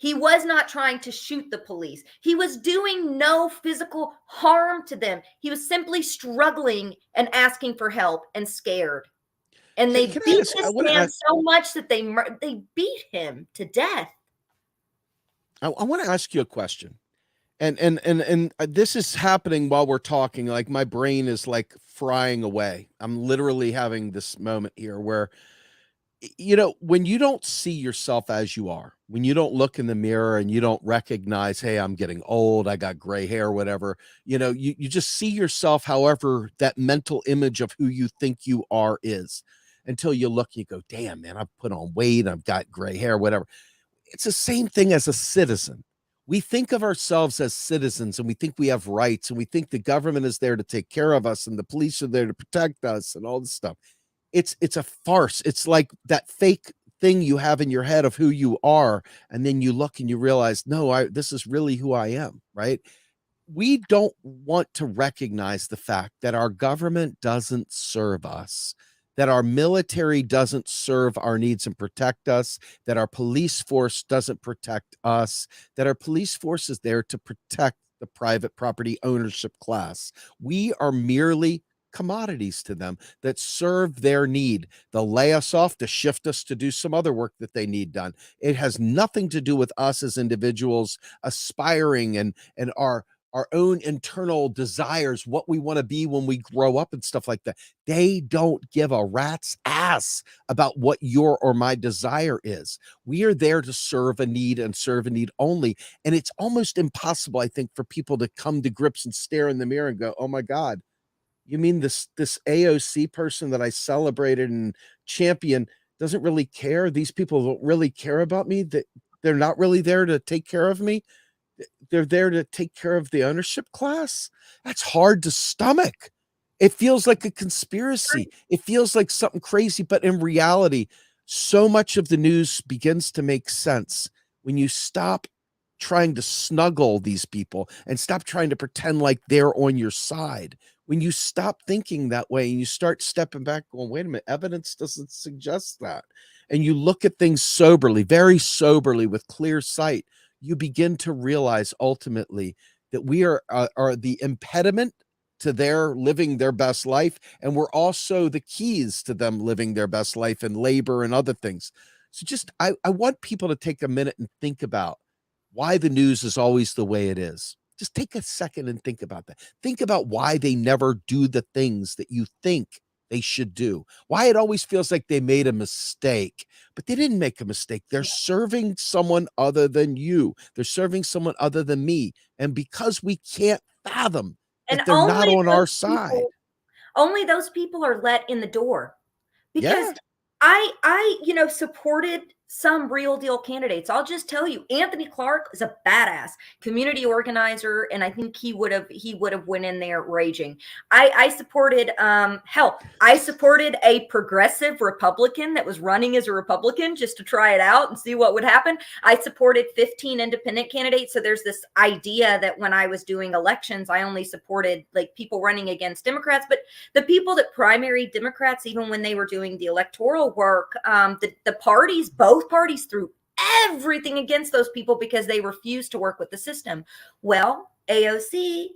He was not trying to shoot the police. He was doing no physical harm to them. He was simply struggling and asking for help and scared. And they beat this man so much that they beat him to death. I want to ask you a question. And this is happening while we're talking. Like, my brain is like frying away. I'm literally having this moment here where, when you don't see yourself as you are, when you don't look in the mirror and you don't recognize, hey, I'm getting old, I got gray hair, whatever, you just see yourself however that mental image of who you think you are is, until you look, you go, damn, man, I've put on weight, I've got gray hair, whatever. It's the same thing as a citizen. We think of ourselves as citizens, and we think we have rights, and we think the government is there to take care of us, and the police are there to protect us, and all this stuff. It's a farce. It's like that fake thing you have in your head of who you are, and then you look and you realize, no, this is really who I am, right? We don't want to recognize the fact that our government doesn't serve us, that our military doesn't serve our needs and protect us, that our police force doesn't protect us, that our police force is there to protect the private property ownership class. We are merely commodities to them that serve their need. They'll lay us off to shift us to do some other work that they need done. It has nothing to do with us as individuals aspiring and our own internal desires, what we want to be when we grow up and stuff like that. They don't give a rat's ass about what your or my desire is. We are there to serve a need and serve a need only. And it's almost impossible, I think, for people to come to grips and stare in the mirror and go, oh my God, you mean this AOC person that I celebrated and championed doesn't really care? These people don't really care about me? That they're not really there to take care of me? They're there to take care of the ownership class? That's hard to stomach. It feels like a conspiracy. It feels like something crazy, but in reality, so much of the news begins to make sense when you stop trying to snuggle these people and stop trying to pretend like they're on your side. When you stop thinking that way and you start stepping back going, wait a minute, evidence doesn't suggest that. and you look at things soberly, very soberly, with clear sight, you begin to realize ultimately that we are the impediment to their living their best life, and we're also the keys to them living their best life in labor and other things. So just I want people to take a minute and think about why the news is always the way it is. Just take a second and think about that. Think about why they never do the things that you think they should do. Why it always feels like they made a mistake, but they didn't make a mistake. They're serving someone other than you. They're serving someone other than me. And because we can't fathom that they're not on our side. Only those people are let in the door. Because Yeah. I supported some real deal candidates. I'll just tell you, Anthony Clark is a badass community organizer, and I think he would have went in there raging. I supported I supported a progressive Republican that was running as a Republican just to try it out and see what would happen. I supported 15 independent candidates. So there's this idea that when I was doing elections, I only supported like people running against Democrats, but the people that primary Democrats, even when they were doing the electoral work, the parties, both parties threw everything against those people because they refused to work with the system. Well, AOC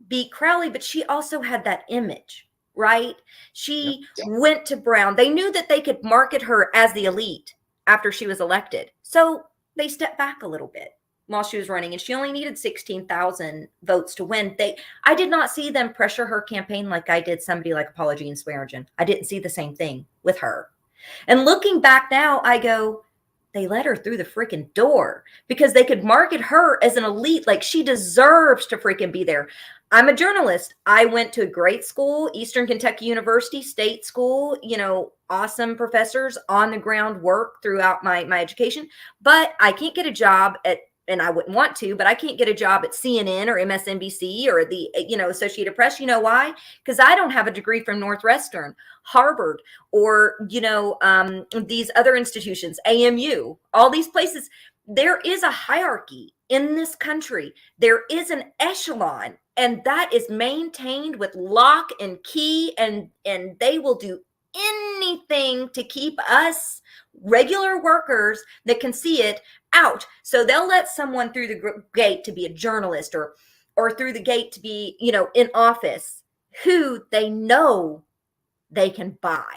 beat Crowley, but she also had that image, right? She went to Brown. They knew that they could market her as the elite after she was elected. So they stepped back a little bit while she was running, and she only needed 16,000 votes to win. I did not see them pressure her campaign like I did somebody like Paula Jean Swearengin. I didn't see the same thing with her. And looking back now, I go, they let her through the freaking door because they could market her as an elite. Like, she deserves to freaking be there. I'm a journalist. I went to a great school, Eastern Kentucky University, state school, awesome professors, on the ground work throughout my education. But I can't get a job and I wouldn't want to, but I can't get a job at CNN or MSNBC or the, Associated Press. You know why? Because I don't have a degree from Northwestern, Harvard, or, these other institutions, AMU, all these places. There is a hierarchy in this country. There is an echelon, and that is maintained with lock and key, and they will do anything to keep us regular workers that can see it out. So they'll let someone through the gate to be a journalist or through the gate to be, in office, who they know they can buy,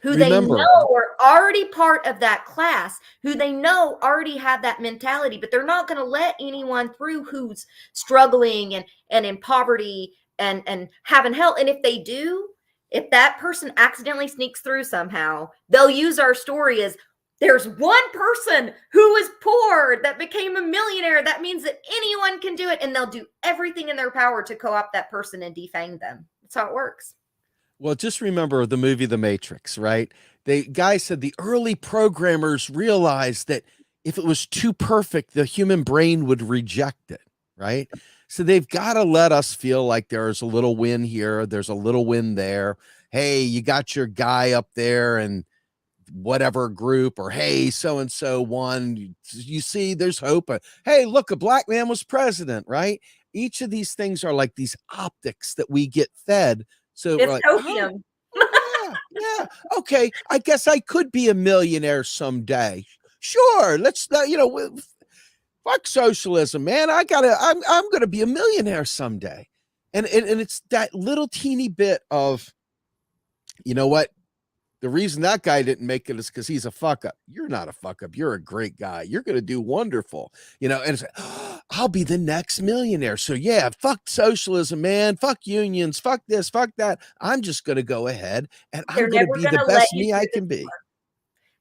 who they know are already part of that class, who they know already have that mentality, but they're not going to let anyone through who's struggling and in poverty and having hell. And if they do, if that person accidentally sneaks through somehow, they'll use our story as, there's one person who is poor that became a millionaire. That means that anyone can do it. And they'll do everything in their power to co-opt that person and defang them. That's how it works. Well, just remember the movie The Matrix, right? The guy said the early programmers realized that if it was too perfect, the human brain would reject it, right? So they've got to let us feel like there's a little win here, there's a little win there. Hey, you got your guy up there and whatever group, or hey, so-and-so won. You see, there's hope. Hey, look, a black man was president, right? Each of these things are like these optics that we get fed. So it's like, opium. yeah. Okay, I guess I could be a millionaire someday. Sure, let's fuck socialism, man. I'm gonna be a millionaire someday. And it's that little teeny bit of, you know what? The reason that guy didn't make it is because he's a fuck up. You're not a fuck up. You're a great guy. You're going to do wonderful. And it's like, oh, I'll be the next millionaire. So yeah, fuck socialism, man. Fuck unions. Fuck this, fuck that. I'm just going to go ahead and I'm going to be the best me I can be.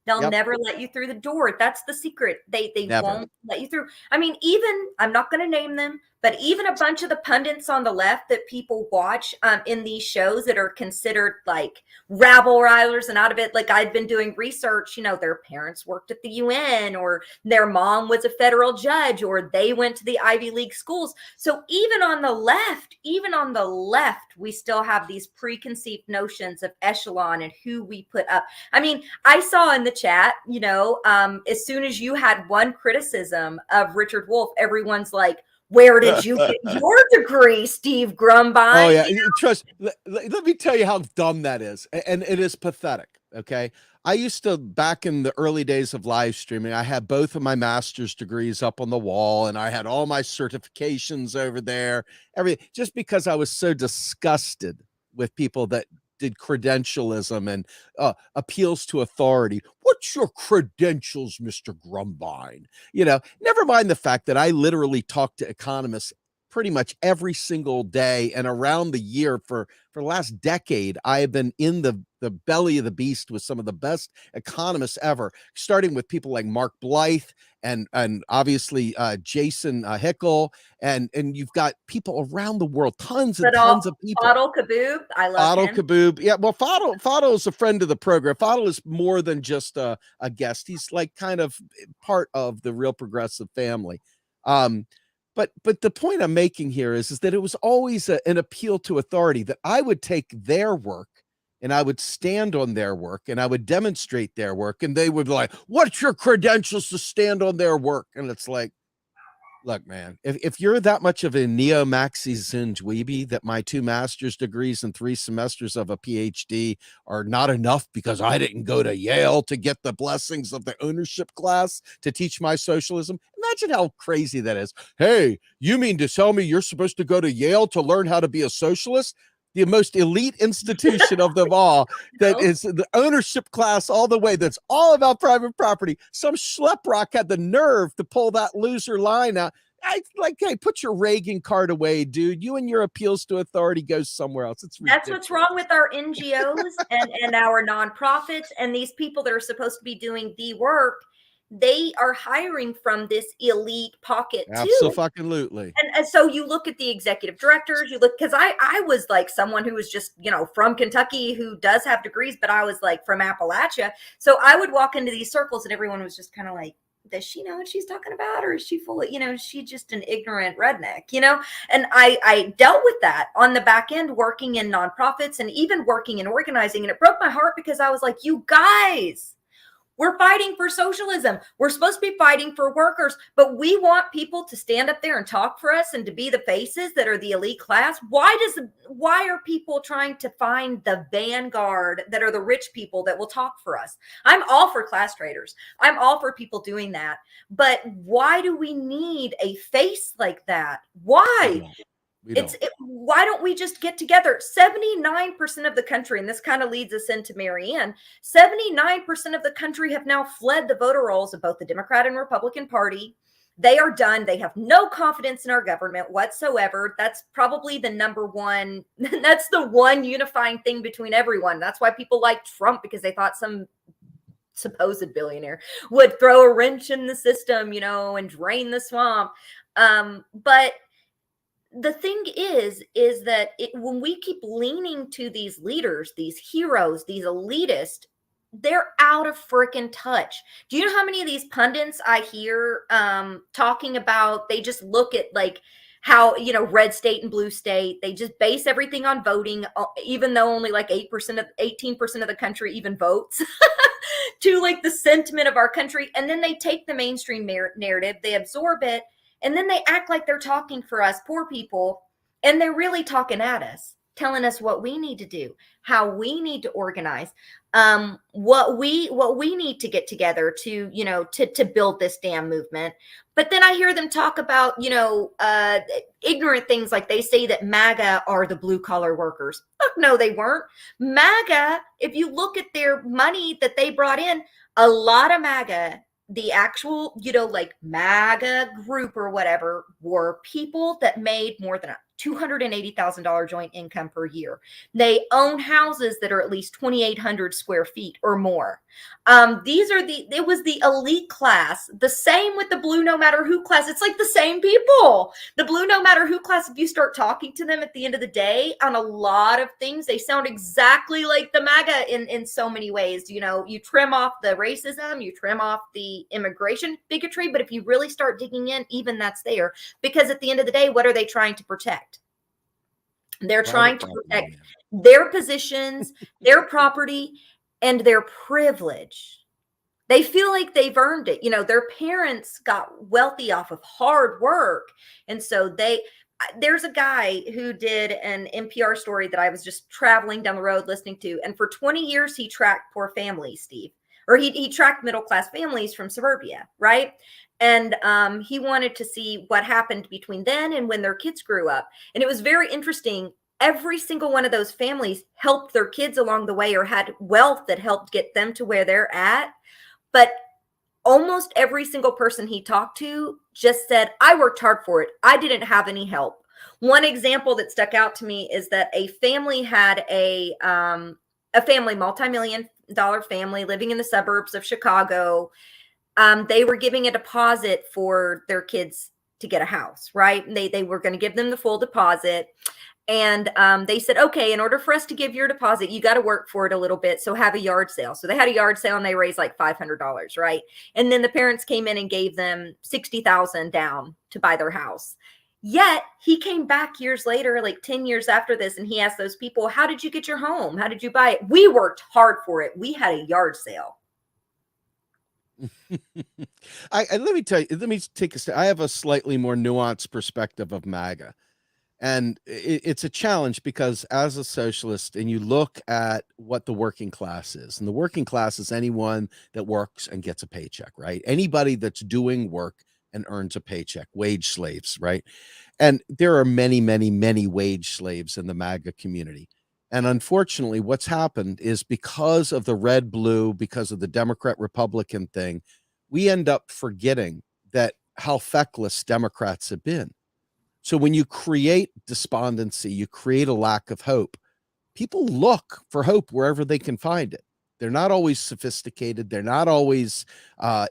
They'll never let you through the door. That's the secret. They won't let you through. I mean, even, I'm not going to name them, but even a bunch of the pundits on the left that people watch in these shows that are considered like rabble-rousers and out of it, like I've been doing research, their parents worked at the UN, or their mom was a federal judge, or they went to the Ivy League schools. So even on the left, we still have these preconceived notions of echelon and who we put up. I mean, I saw in the chat, as soon as you had one criticism of Richard Wolff, everyone's like, where did you get your degree, Steve Grumbine? Oh, yeah. Trust. Let me tell you how dumb that is. And it is pathetic. Okay. I used to, back in the early days of live streaming, I had both of my master's degrees up on the wall and I had all my certifications over there, everything, just because I was so disgusted with people that did credentialism and appeals to authority. What's your credentials, Mr. Grumbine? Never mind the fact that I literally talk to economists pretty much every single day and around the year for the last decade. I have been in the belly of the beast with some of the best economists ever, starting with people like Mark Blythe and obviously Jason Hickel, and you've got people around the world, tons and tons of people. Fadl Kaboub, I love him. Kaboub, yeah. Well, Fadl is a friend of the program. Fadl is more than just a guest. He's like kind of part of the Real Progressive family. But the point I'm making here is that it was always an appeal to authority, that I would take their work and I would stand on their work and I would demonstrate their work, and they would be like, what's your credentials to stand on their work? And it's like, look, man, if you're that much of a neo-maxi dweeby that my 2 master's degrees and 3 semesters of a PhD are not enough because I didn't go to Yale to get the blessings of the ownership class to teach my socialism, imagine how crazy that is. Hey, you mean to tell me you're supposed to go to Yale to learn how to be a socialist? The most elite institution of them all, that is the ownership class all the way, that's all about private property. Some schleprock had the nerve to pull that loser line out. Hey, put your Reagan card away, dude. You and your appeals to authority goes somewhere else. It's ridiculous. That's what's wrong with our NGOs and our nonprofits and these people that are supposed to be doing the work. They are hiring from this elite pocket too. Absolutely. And so you look at the executive directors, you look, because I was like someone who was just, from Kentucky, who does have degrees, but I was like from Appalachia. So I would walk into these circles and everyone was just kind of like, does she know what she's talking about? Or is she full of, is she just an ignorant redneck, And I dealt with that on the back end, working in nonprofits and even working in organizing. And it broke my heart because I was like, you guys, we're fighting for socialism. We're supposed to be fighting for workers, but we want people to stand up there and talk for us and to be the faces that are the elite class. Why are people trying to find the vanguard that are the rich people that will talk for us? I'm all for class traders. I'm all for people doing that. But why do we need a face like that? Why? Why don't we just get together? 79% of the country, and this kind of leads us into Marianne, 79% of the country have now fled the voter rolls of both the Democrat and Republican Party. They are done. They have no confidence in our government whatsoever. That's probably the number one. That's the one unifying thing between everyone. That's why people like Trump, because they thought some supposed billionaire would throw a wrench in the system, and drain the swamp. But the thing is that when we keep leaning to these leaders, these heroes, these elitists, they're out of freaking touch. Do you know how many of these pundits I hear talking about, they just look at like how, red state and blue state, they just base everything on voting, even though only like 18% of the country even votes, to like the sentiment of our country. And then they take the mainstream narrative, they absorb it, and then they act like they're talking for us, poor people, and they're really talking at us, telling us what we need to do, how we need to organize, what we need to get together to, to build this damn movement. But then I hear them talk about, ignorant things, like they say that MAGA are the blue collar workers. Look, no, they weren't. MAGA, if you look at their money that they brought in, a lot of MAGA, the actual, like MAGA group or whatever, were people that made more than $280,000 joint income per year. They own houses that are at least 2,800 square feet or more. It was the elite class. The same with the blue no matter who class. It's like the same people. The blue no matter who class, if you start talking to them at the end of the day on a lot of things, they sound exactly like the MAGA in so many ways. You trim off the racism, you trim off the immigration bigotry, but if you really start digging in, even that's there. Because at the end of the day, what are they trying to protect? They're trying to protect their positions, their property, and their privilege. They feel like they've earned it. Their parents got wealthy off of hard work. And so there's a guy who did an NPR story that I was just traveling down the road listening to. And for 20 years, he tracked poor families, Steve, or he tracked middle-class families from suburbia, right? And he wanted to see what happened between then and when their kids grew up. And it was very interesting. Every single one of those families helped their kids along the way or had wealth that helped get them to where they're at. But almost every single person he talked to just said, I worked hard for it. I didn't have any help. One example that stuck out to me is that a family had a family, multi-million dollar family living in the suburbs of Chicago. They were giving a deposit for their kids to get a house, right? And they were going to give them the full deposit. And they said, okay, in order for us to give your deposit, you got to work for it a little bit. So have a yard sale. So they had a yard sale and they raised like $500, right? And then the parents came in and gave them $60,000 down to buy their house. Yet he came back years later, like 10 years after this, and he asked those people, how did you get your home? How did you buy it? We worked hard for it. We had a yard sale. Let me tell you, let me take a step. I have a slightly more nuanced perspective of MAGA. And it's a challenge because as a socialist, and you look at what the working class is, and the working class is anyone that works and gets a paycheck, right? Anybody that's doing work and earns a paycheck, wage slaves, right? And there are many, many, many wage slaves in the MAGA community. And unfortunately, what's happened is because of the red, blue, because of the Democrat Republican thing, we end up forgetting that how feckless Democrats have been. So when you create despondency, you create a lack of hope. People look for hope wherever they can find it. They're not always sophisticated. They're not always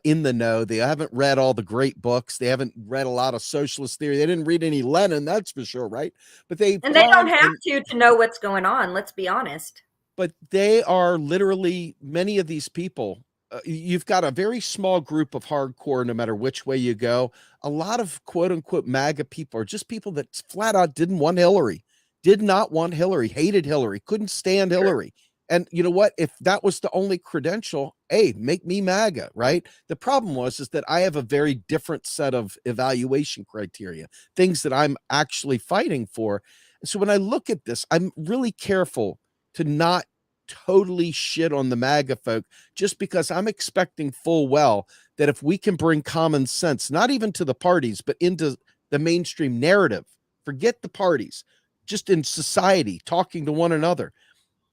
in the know. They haven't read all the great books. They haven't read a lot of socialist theory. They didn't read any Lenin, that's for sure, right? But they don't have to know what's going on. Let's be honest. But they are literally, many of these people, you've got a very small group of hardcore, no matter which way you go. A lot of quote unquote MAGA people are just people that flat out didn't want Hillary, did not want Hillary, hated Hillary, couldn't stand Hillary. And you know what? If that was the only credential, hey, make me MAGA, right? The problem is that I have a very different set of evaluation criteria, things that I'm actually fighting for. And so when I look at this, I'm really careful to not totally shit on the MAGA folk, just because I'm expecting full well that if we can bring common sense, not even to the parties, but into the mainstream narrative, forget the parties, just in society, talking to one another,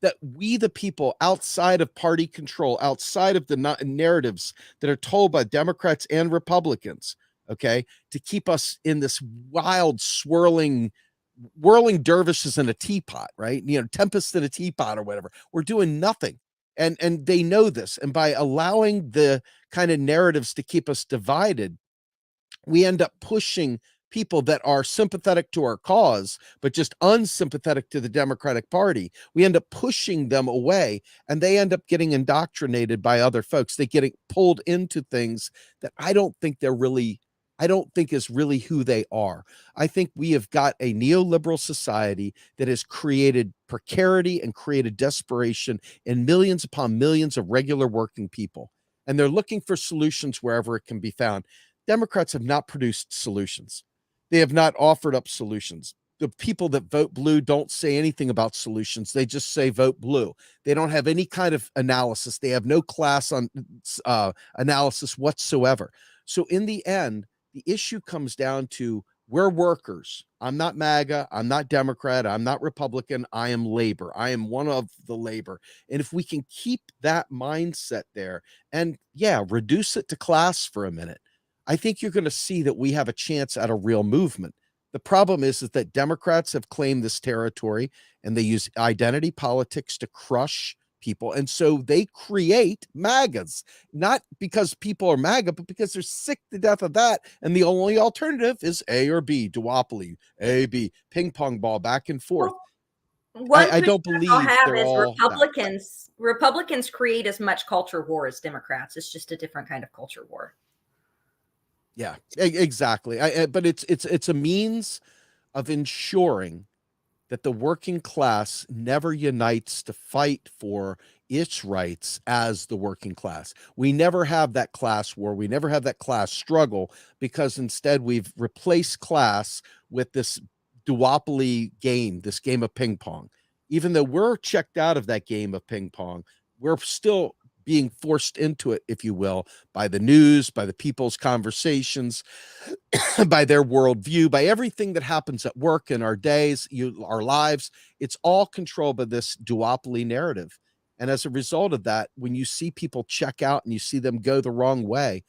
that we, the people outside of party control, outside of the narratives that are told by Democrats and Republicans, okay, to keep us in this wild, whirling dervishes in a teapot, right? You know, tempest in a teapot or whatever. We're doing nothing. And they know this. And by allowing the kind of narratives to keep us divided, we end up pushing people that are sympathetic to our cause, but just unsympathetic to the Democratic Party. We end up pushing them away, and they end up getting indoctrinated by other folks. They get pulled into things that I don't think is really who they are. I think we have got a neoliberal society that has created precarity and created desperation in millions upon millions of regular working people. And they're looking for solutions wherever it can be found. Democrats have not produced solutions. They have not offered up solutions. The people that vote blue don't say anything about solutions. They just say vote blue. They don't have any kind of analysis. They have no class on analysis whatsoever. So in the end, the issue comes down to we're workers. I'm not MAGA. I'm not Democrat. I'm not Republican. I am labor. I am one of the labor. And if we can keep that mindset there and reduce it to class for a minute, I think you're going to see that we have a chance at a real movement. The problem is that Democrats have claimed this territory and they use identity politics to crush people. And so they create MAGAs, not because people are MAGA, but because they're sick to death of that. And the only alternative is A or B, duopoly, A, B, ping pong ball back and forth. I don't believe they're all Republicans create as much culture war as Democrats. It's just a different kind of culture war. Yeah, exactly. But it's a means of ensuring that the working class never unites to fight for its rights as the working class. We never have that class war. We never have that class struggle, because instead we've replaced class with this duopoly game, this game of ping pong. Even though we're checked out of that game of ping pong, we're still being forced into it, if you will, by the news, by the people's conversations, by their worldview, by everything that happens at work in our days, our lives. It's all controlled by this duopoly narrative. And as a result of that, when you see people check out and you see them go the wrong way,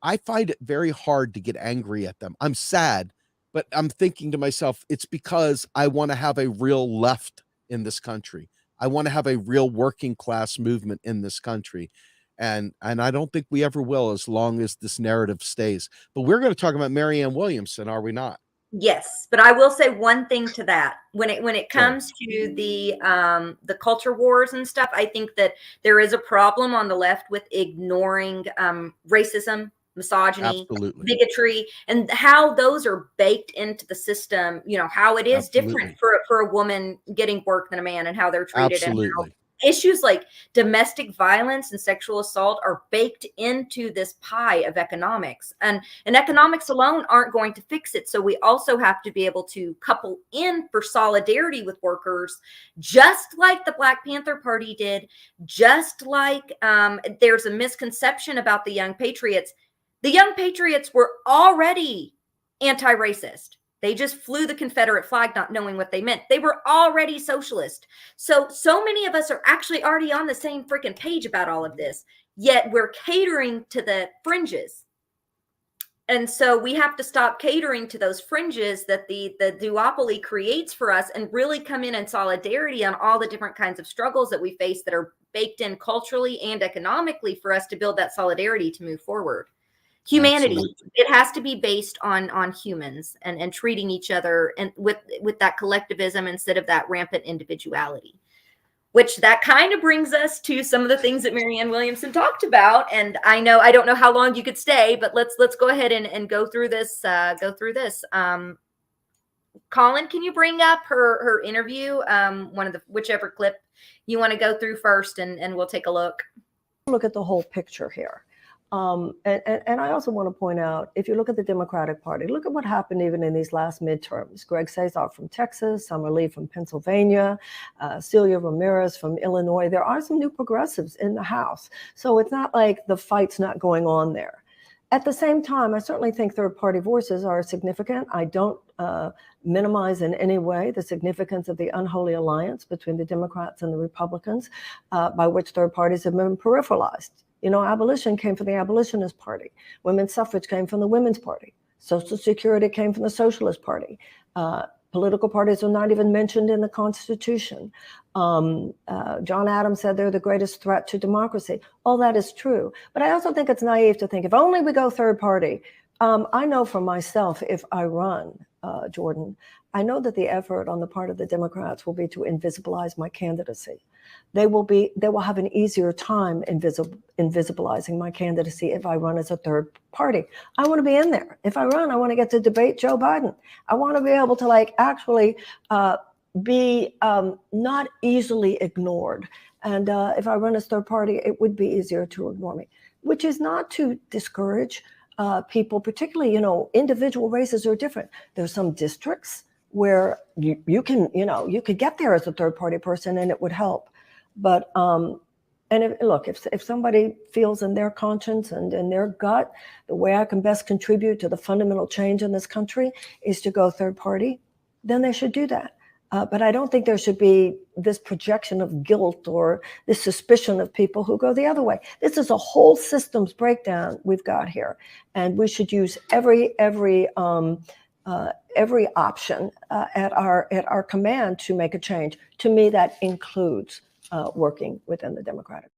I find it very hard to get angry at them. I'm sad, but I'm thinking to myself, it's because I want to have a real left in this country. I want to have a real working class movement in this country. And I don't think we ever will, as long as this narrative stays. But we're going to talk about Marianne Williamson, are we not? Yes, but I will say one thing to that. When it comes to the culture wars and stuff, I think that there is a problem on the left with ignoring racism, misogyny, Absolutely. bigotry, and how those are baked into the system. You know, how it is Absolutely. different for a woman getting work than a man, and how they're treated. Absolutely. And how issues like domestic violence and sexual assault are baked into this pie of economics, and economics alone aren't going to fix it. So we also have to be able to couple in for solidarity with workers, just like the Black Panther Party did, just like there's a misconception about the Young Patriots. The Young Patriots were already anti-racist. They just flew the Confederate flag, not knowing what they meant. They were already socialist. So many of us are actually already on the same freaking page about all of this, yet we're catering to the fringes. And so we have to stop catering to those fringes that the duopoly creates for us, and really come in solidarity on all the different kinds of struggles that we face that are baked in culturally and economically for us to build that solidarity to move forward. Humanity. Absolutely. It has to be based on humans and treating each other and with that collectivism instead of that rampant individuality, which that kind of brings us to some of the things that Marianne Williamson talked about. And I don't know how long you could stay, but let's go ahead and go through this. Colin, can you bring up her interview? One of whichever clip you want to go through first, and we'll take a look. Look at the whole picture here. And I also want to point out, if you look at the Democratic Party, look at what happened even in these last midterms. Greg Cesar from Texas, Summer Lee from Pennsylvania, Celia Ramirez from Illinois. There are some new progressives in the House. So it's not like the fight's not going on there. At the same time, I certainly think third-party voices are significant. I don't minimize in any way the significance of the unholy alliance between the Democrats and the Republicans, by which third parties have been peripheralized. You know, abolition came from the Abolitionist Party. Women's suffrage came from the Women's Party. Social Security came from the Socialist Party. Political parties are not even mentioned in the Constitution. John Adams said they're the greatest threat to democracy. All that is true. But I also think it's naive to think, if only we go third party. I know for myself, if I run, Jordan, I know that the effort on the part of the Democrats will be to invisibilize my candidacy. They will have an easier time invisibilizing my candidacy if I run as a third party. I want to be in there. If I run, I want to get to debate Joe Biden. I want to be able to actually be not easily ignored. And if I run as third party, it would be easier to ignore me, which is not to discourage people, particularly, individual races are different. There's some districts where you could get there as a third party person and it would help. But if somebody feels in their conscience and in their gut, the way I can best contribute to the fundamental change in this country is to go third party, then they should do that. But I don't think there should be this projection of guilt or this suspicion of people who go the other way. This is a whole systems breakdown we've got here, and we should use every option at our command to make a change. To me, that includes working within the Democratic.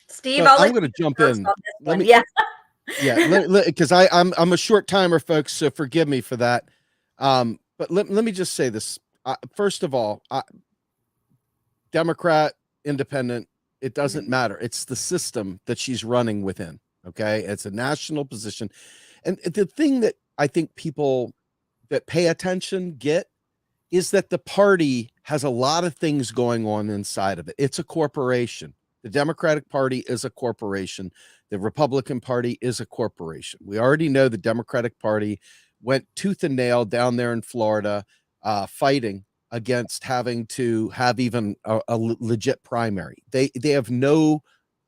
Steve, So I'm going to jump in. Because I'm a short timer, folks, so forgive me for that. But let me just say this. First of all, Democrat, independent, it doesn't matter. It's the system that she's running within. Okay. It's a national position. And the thing that I think people that pay attention get is that the party has a lot of things going on inside of it. It's a corporation. The Democratic Party is a corporation. The Republican Party is a corporation. We already know the Democratic Party went tooth and nail down there in Florida, fighting against having to have even a legit primary. They have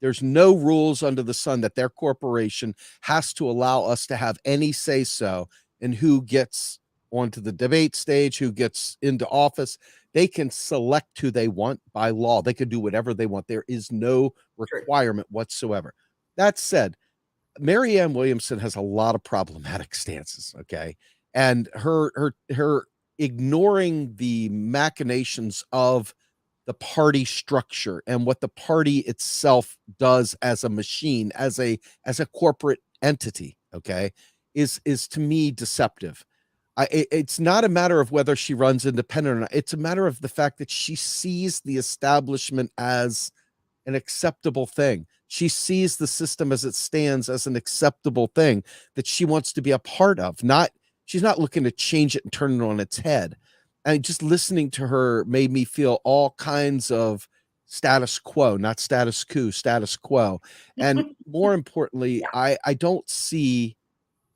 there's no rules under the sun that their corporation has to allow us to have any say so in who gets onto the debate stage, who gets into office. They can select who they want by law. They can do whatever they want. There is no requirement whatsoever. That said, Marianne Williamson has a lot of problematic stances, okay? And her ignoring the machinations of the party structure and what the party itself does as a machine, as a corporate entity, okay, is to me deceptive. It's not a matter of whether she runs independent or not. It's a matter of the fact that she sees the establishment as an acceptable thing. She sees the system as it stands as an acceptable thing that she wants to be a part of. She's not looking to change it and turn it on its head. And just listening to her made me feel all kinds of status quo, not status coup, status quo. And more importantly, I don't see,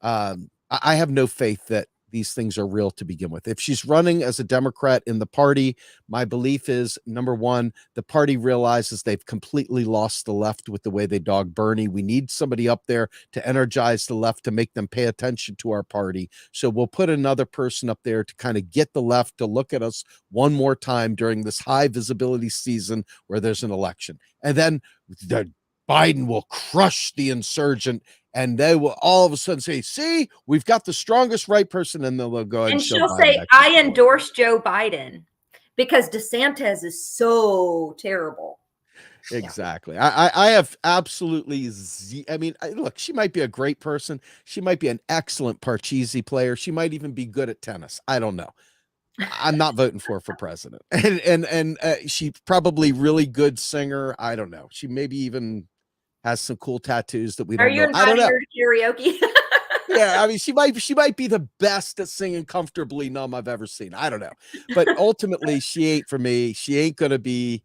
I have no faith that these things are real to begin with. If she's running as a Democrat in the party, my belief is, number one, the party realizes they've completely lost the left with the way they dog Bernie. We need somebody up there to energize the left, to make them pay attention to our party. So we'll put another person up there to kind of get the left to look at us one more time during this high visibility season where there's an election. And then Biden will crush the insurgent, and they will all of a sudden say, see, we've got the strongest right person, and they'll go ahead and she'll Biden say, I endorse Joe Biden because DeSantis is so terrible. Exactly. I have absolutely, look, she might be a great person. She might be an excellent Parcheesi player. She might even be good at tennis. I don't know. I'm not voting for president. And she's probably really good singer. I don't know. She maybe even has some cool tattoos that we don't know. Are you inviting her to karaoke? Yeah, I mean, she might be the best at singing comfortably numb I've ever seen. I don't know. But ultimately, she ain't for me. She ain't going to be,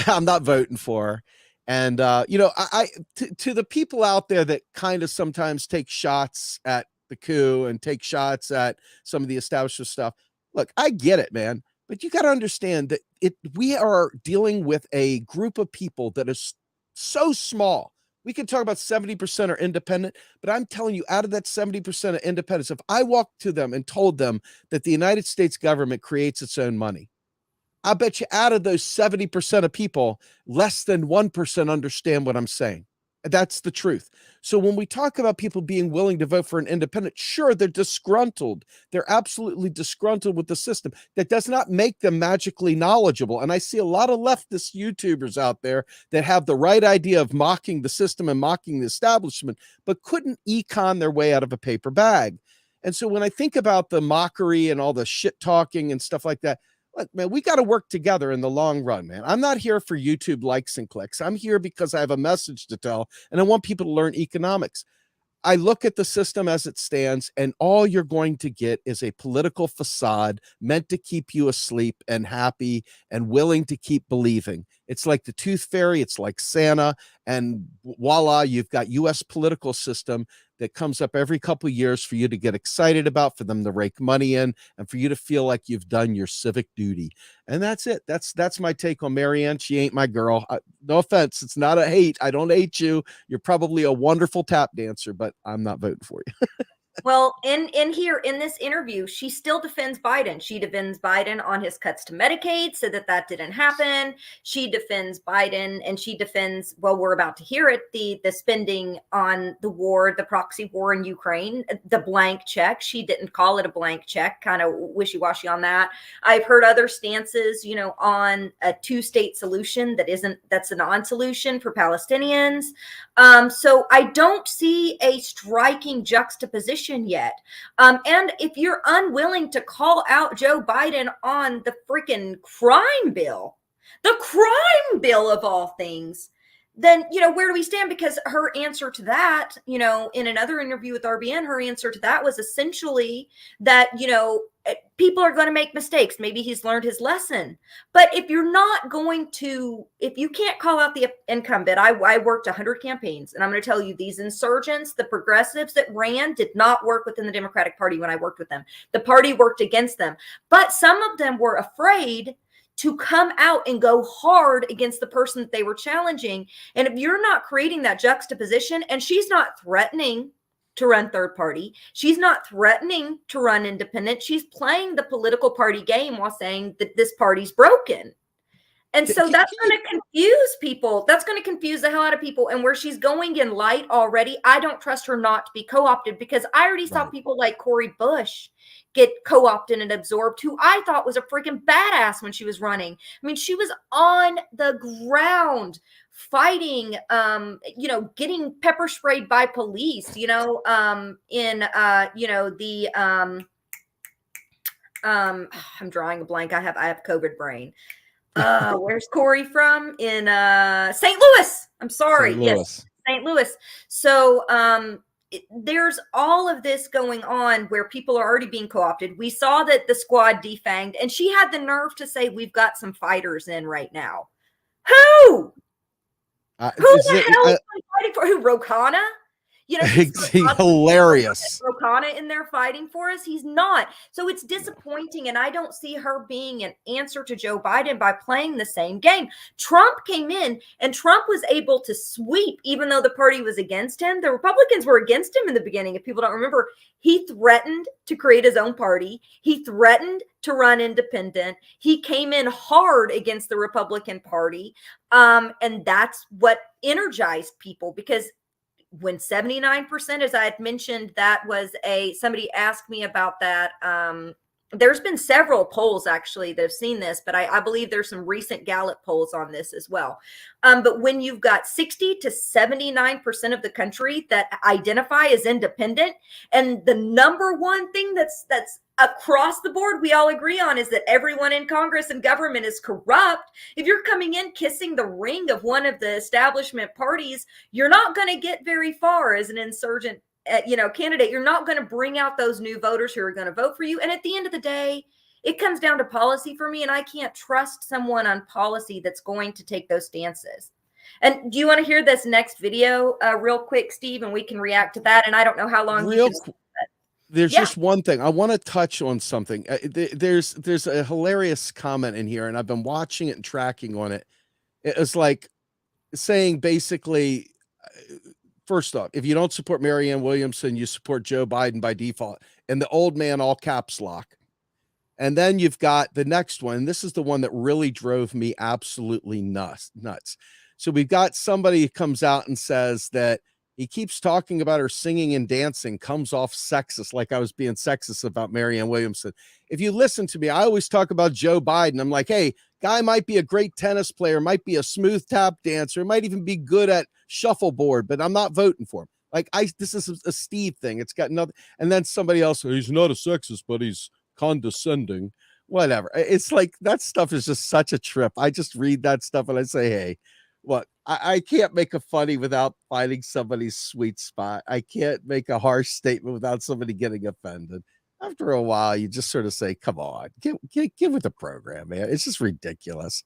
I'm not voting for her. And, to the people out there that kind of sometimes take shots at the coup and take shots at some of the establishment stuff, look, I get it, man. But you got to understand that we are dealing with a group of people that is so small. We can talk about 70% are independent, but I'm telling you, out of that 70% of independents, if I walked to them and told them that the United States government creates its own money, I bet you out of those 70% of people, less than 1% understand what I'm saying. That's the truth. So when we talk about people being willing to vote for an independent, sure, they're disgruntled. They're absolutely disgruntled with the system. That does not make them magically knowledgeable. And I see a lot of leftist YouTubers out there that have the right idea of mocking the system and mocking the establishment, but couldn't econ their way out of a paper bag. And so when I think about the mockery and all the shit talking and stuff like that, look, man, we got to work together in the long run, man. I'm not here for YouTube likes and clicks. I'm here because I have a message to tell, and I want people to learn economics. I look at the system as it stands, and all you're going to get is a political facade meant to keep you asleep and happy and willing to keep believing. It's like the Tooth Fairy. It's like Santa. And voila, you've got U.S. political system that comes up every couple of years for you to get excited about, for them to rake money in, and for you to feel like you've done your civic duty. And that's it. That's my take on Marianne. She ain't my girl. No offense. It's not a hate. I don't hate you. You're probably a wonderful tap dancer, but I'm not voting for you. Well, in this interview, she still defends Biden. She defends Biden on his cuts to Medicaid, so that didn't happen. She defends Biden, and she defends, well, we're about to hear it, the spending on the war, the proxy war in Ukraine, the blank check. She didn't call it a blank check, kind of wishy-washy on that. I've heard other stances, on a two-state solution that's a non-solution for Palestinians. So I don't see a striking juxtaposition yet. And if you're unwilling to call out Joe Biden on the freaking crime bill, the crime bill of all things, then, where do we stand? Because her answer to that, in another interview with RBN, her answer to that was essentially that, people are going to make mistakes. Maybe he's learned his lesson. But if you can't call out the incumbent, I worked 100 campaigns, and I'm going to tell you, these insurgents, the progressives that ran, did not work within the Democratic Party when I worked with them. The party worked against them. But some of them were afraid to come out and go hard against the person that they were challenging. And if you're not creating that juxtaposition, and she's not threatening to run third party, she's not threatening to run independent, she's playing the political party game while saying that this party's broken. And so that's going to confuse people. That's going to confuse the hell out of people. And where she's going in light already, I don't trust her not to be co-opted, because I already saw people like Cori Bush get co-opted and absorbed, who I thought was a freaking badass when she was running. I mean, she was on the ground fighting, getting pepper sprayed by police, I'm drawing a blank. I have COVID brain. Where's Cori from? In St. Louis. I'm sorry. Yes, St. Louis. So there's all of this going on where people are already being co-opted. We saw that the squad defanged, and she had the nerve to say, we've got some fighters in right now. Who? Who the hell is fighting for? Who? Rokana? Hilarious. Rokana in there fighting for us. He's not. So it's disappointing. And I don't see her being an answer to Joe Biden by playing the same game. Trump came in, and Trump was able to sweep, even though the party was against him. The Republicans were against him in the beginning. If people don't remember, he threatened to create his own party. He threatened to run independent. He came in hard against the Republican Party. And that's what energized people, because when 79%, as I had mentioned, that was somebody asked me about that. There's been several polls actually that have seen this, but I believe there's some recent Gallup polls on this as well. But when you've got 60 to 79% of the country that identify as independent, and the number one thing that's across the board we all agree on is that everyone in Congress and government is corrupt. If you're coming in kissing the ring of one of the establishment parties, you're not going to get very far as an insurgent candidate. You're not going to bring out those new voters who are going to vote for you. And at the end of the day, it comes down to policy for me, and I can't trust someone on policy that's going to take those stances. And do you want to hear this next video real quick, Steve, and we can react to that? And I don't know how long. There's just one thing I want to touch on. Something there's a hilarious comment in here, and I've been watching it and tracking on it. It's like saying basically, first off, if you don't support Marianne Williamson, you support Joe Biden by default, and the old man all caps lock. And then you've got the next one. And this is the one that really drove me absolutely nuts. So we've got somebody who comes out and says that he keeps talking about her singing and dancing, comes off sexist, like I was being sexist about Marianne Williamson. If you listen to me, I always talk about Joe Biden. I'm like, hey, guy might be a great tennis player, might be a smooth tap dancer, might even be good at shuffleboard, but I'm not voting for him. Like, this is a Steve thing. It's got nothing. And then somebody else, he's not a sexist, but he's condescending. Whatever. It's like, that stuff is just such a trip. I just read that stuff and I say, hey, what? I can't make a funny without finding somebody's sweet spot. I can't make a harsh statement without somebody getting offended. After a while, you just sort of say, come on, get with the program, man. It's just ridiculous.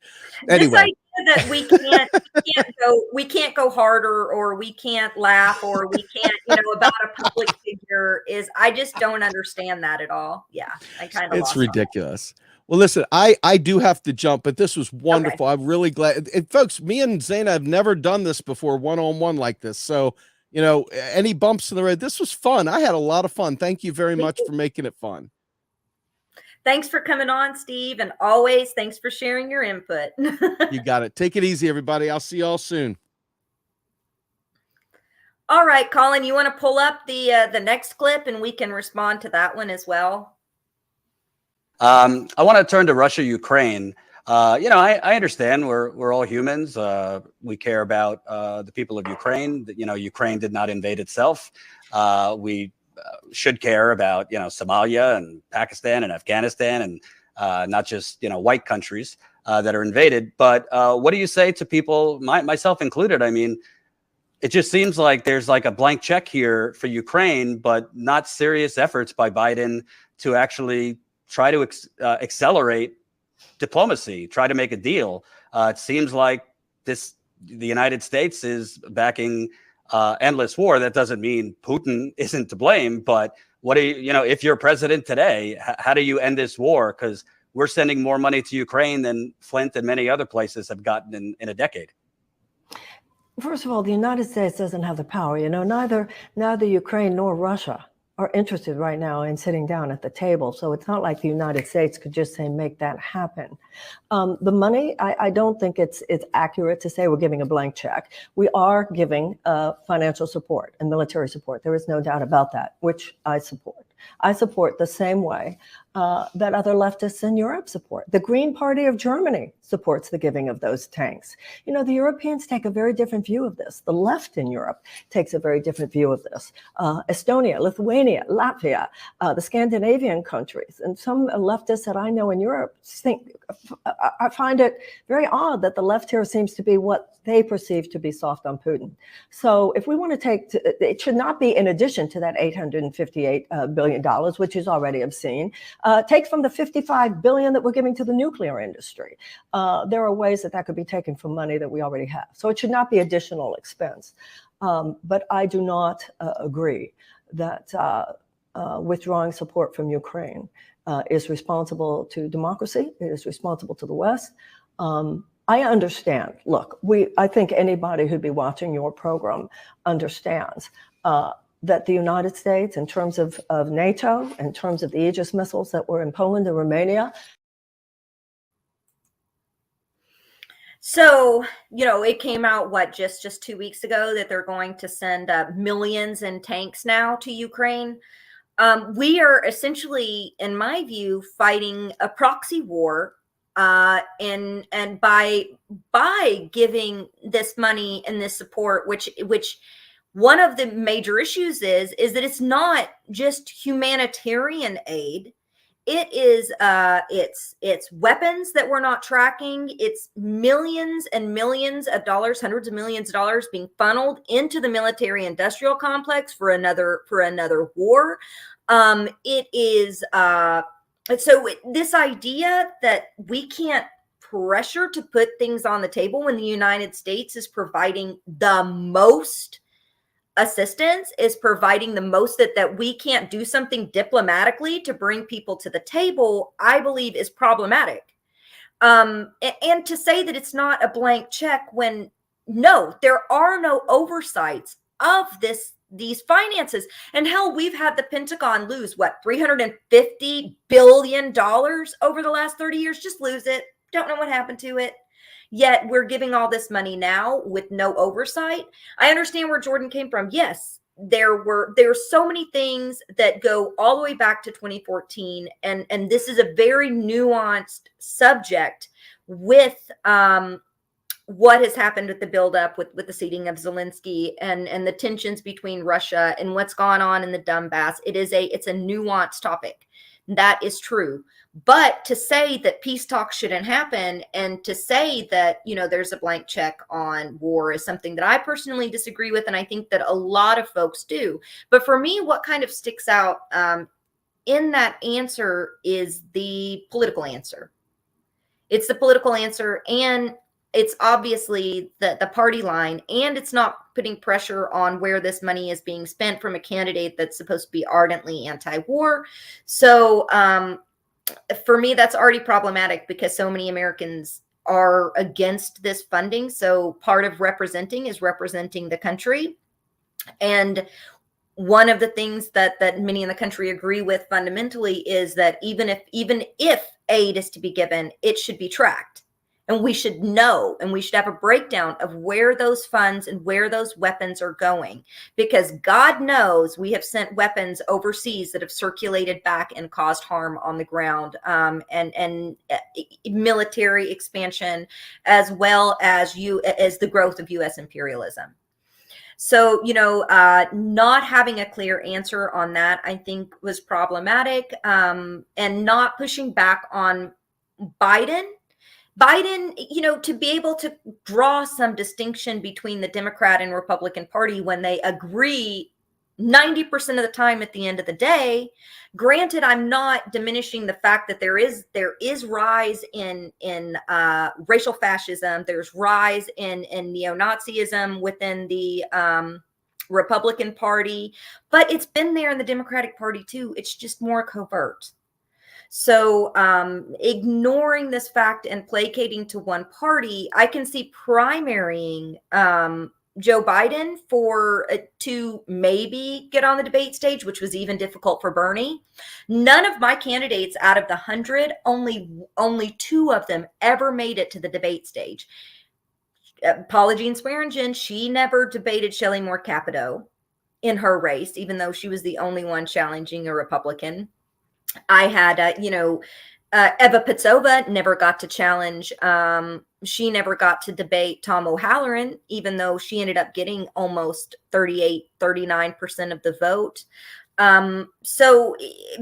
Anyway. This idea that we can't go harder, or we can't laugh, or we can't, about a public figure I just don't understand that at all. Yeah, I kind of. It's ridiculous. Well, listen, I do have to jump, but this was wonderful. Okay. I'm really glad. And folks, me and Zeynab have never done this before, one-on-one like this. So, any bumps in the road, this was fun. I had a lot of fun. Thank you very much for making it fun. Thanks for coming on, Steve. And always, thanks for sharing your input. You got it. Take it easy, everybody. I'll see y'all soon. All right, Colin, you want to pull up the next clip and we can respond to that one as well? I want to turn to Russia, Ukraine. I understand we're all humans. We care about the people of Ukraine. Ukraine did not invade itself. We should care about, Somalia and Pakistan and Afghanistan, and not just, white countries. that are invaded. But what do you say to people, myself included? I mean, it just seems like there's like a blank check here for Ukraine, but not serious efforts by Biden to actually try to accelerate diplomacy, try to make a deal. It seems like the United States is backing endless war. That doesn't mean Putin isn't to blame, but what do you know, if you're president today, how do you end this war? Because we're sending more money to Ukraine than Flint and many other places have gotten in a decade. First of all, the United States doesn't have the power. You know, neither Ukraine nor Russia are interested right now in sitting down at the table. So it's not like the United States could just say, make that happen. The money, I don't think it's accurate to say we're giving a blank check. We are giving financial support and military support. There is no doubt about that, which I support. I support the same way that other leftists in Europe support. The Green Party of Germany supports the giving of those tanks. You know, the Europeans take a very different view of this. The left in Europe takes a very different view of this. Estonia, Lithuania, Latvia, the Scandinavian countries, and some leftists that I know in Europe think, I find it very odd that the left here seems to be what they perceive to be soft on Putin. So if we want to take, it should not be in addition to that $858 billion, which is already obscene. Take from the $55 billion that we're giving to the nuclear industry. There are ways that could be taken from money that we already have. So it should not be additional expense. But I do not agree that withdrawing support from Ukraine is responsible to democracy. It is responsible to the West. I understand. Look, I think anybody who'd be watching your program understands that the United States, in terms of NATO, in terms of the Aegis missiles that were in Poland and Romania. So, you know, it came out, just 2 weeks ago that they're going to send millions in tanks now to Ukraine. We are essentially, in my view, fighting a proxy war. And by giving this money and this support, which one of the major issues is that it's not just humanitarian aid. It is it's weapons that we're not tracking. It's millions and millions of dollars, hundreds of millions of dollars being funneled into the military industrial complex for another war. It is so this idea that we can't pressure to put things on the table when the United States is providing the most assistance, is providing the most, that we can't do something diplomatically to bring people to the table, I believe is problematic. And to say that it's not a blank check when no, there are no oversights of these finances. And hell, we've had the Pentagon lose $350 billion over the last 30 years. Just lose it. Don't know what happened to it. Yet we're giving all this money now with no oversight. I understand where Jordan came from. Yes, there's so many things that go all the way back to 2014. And this is a very nuanced subject with what has happened with the buildup, with the seating of Zelensky and the tensions between Russia and what's gone on in the Donbass. It's a nuanced topic. That is true. But to say that peace talks shouldn't happen and to say that, you know, there's a blank check on war is something that I personally disagree with. And I think that a lot of folks do. But for me, what kind of sticks out in that answer is the political answer. It's the political answer, and it's obviously the party line, and it's not putting pressure on where this money is being spent from a candidate that's supposed to be ardently anti-war. So for me, that's already problematic because so many Americans are against this funding. So part of representing is representing the country. And one of the things that many in the country agree with fundamentally is that even if aid is to be given, it should be tracked. And we should know, and we should have a breakdown of where those funds and where those weapons are going, because God knows we have sent weapons overseas that have circulated back and caused harm on the ground, and military expansion, as well as the growth of U.S. imperialism. So, you know, not having a clear answer on that, I think, was problematic, and not pushing back on Biden Biden, to be able to draw some distinction between the Democrat and Republican Party when they agree 90% of the time at the end of the day. Granted, I'm not diminishing the fact that there is rise in racial fascism. There's rise in neo-Nazism within the Republican Party, but it's been there in the Democratic Party too. It's just more covert. So ignoring this fact and placating to one party, I can see primarying Joe Biden to maybe get on the debate stage, which was even difficult for Bernie. None of my candidates out of the 100, only 2 of them ever made it to the debate stage. Paula Jean Swearingen, she never debated Shelley Moore Capito in her race, even though she was the only one challenging a Republican. I had, Eva Pitsova never got to challenge. She never got to debate Tom O'Halloran, even though she ended up getting almost 39% of the vote. So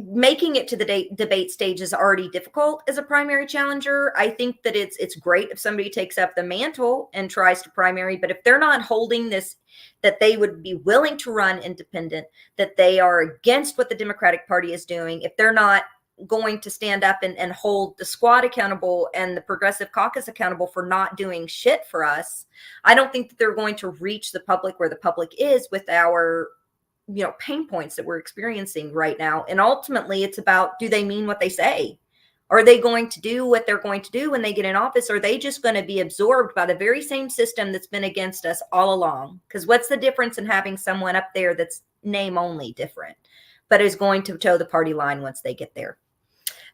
making it to the debate stage is already difficult as a primary challenger. I think that it's great if somebody takes up the mantle and tries to primary, but if they're not holding this, that they would be willing to run independent, that they are against what the Democratic Party is doing, if they're not going to stand up and hold the squad accountable and the Progressive Caucus accountable for not doing shit for us, I don't think that they're going to reach the public where the public is with our pain points that we're experiencing right now. And ultimately it's about, do they mean what they say? Are they going to do what they're going to do when they get in office? Or are they just going to be absorbed by the very same system that's been against us all along? Because what's the difference in having someone up there that's name only different, but is going to toe the party line once they get there?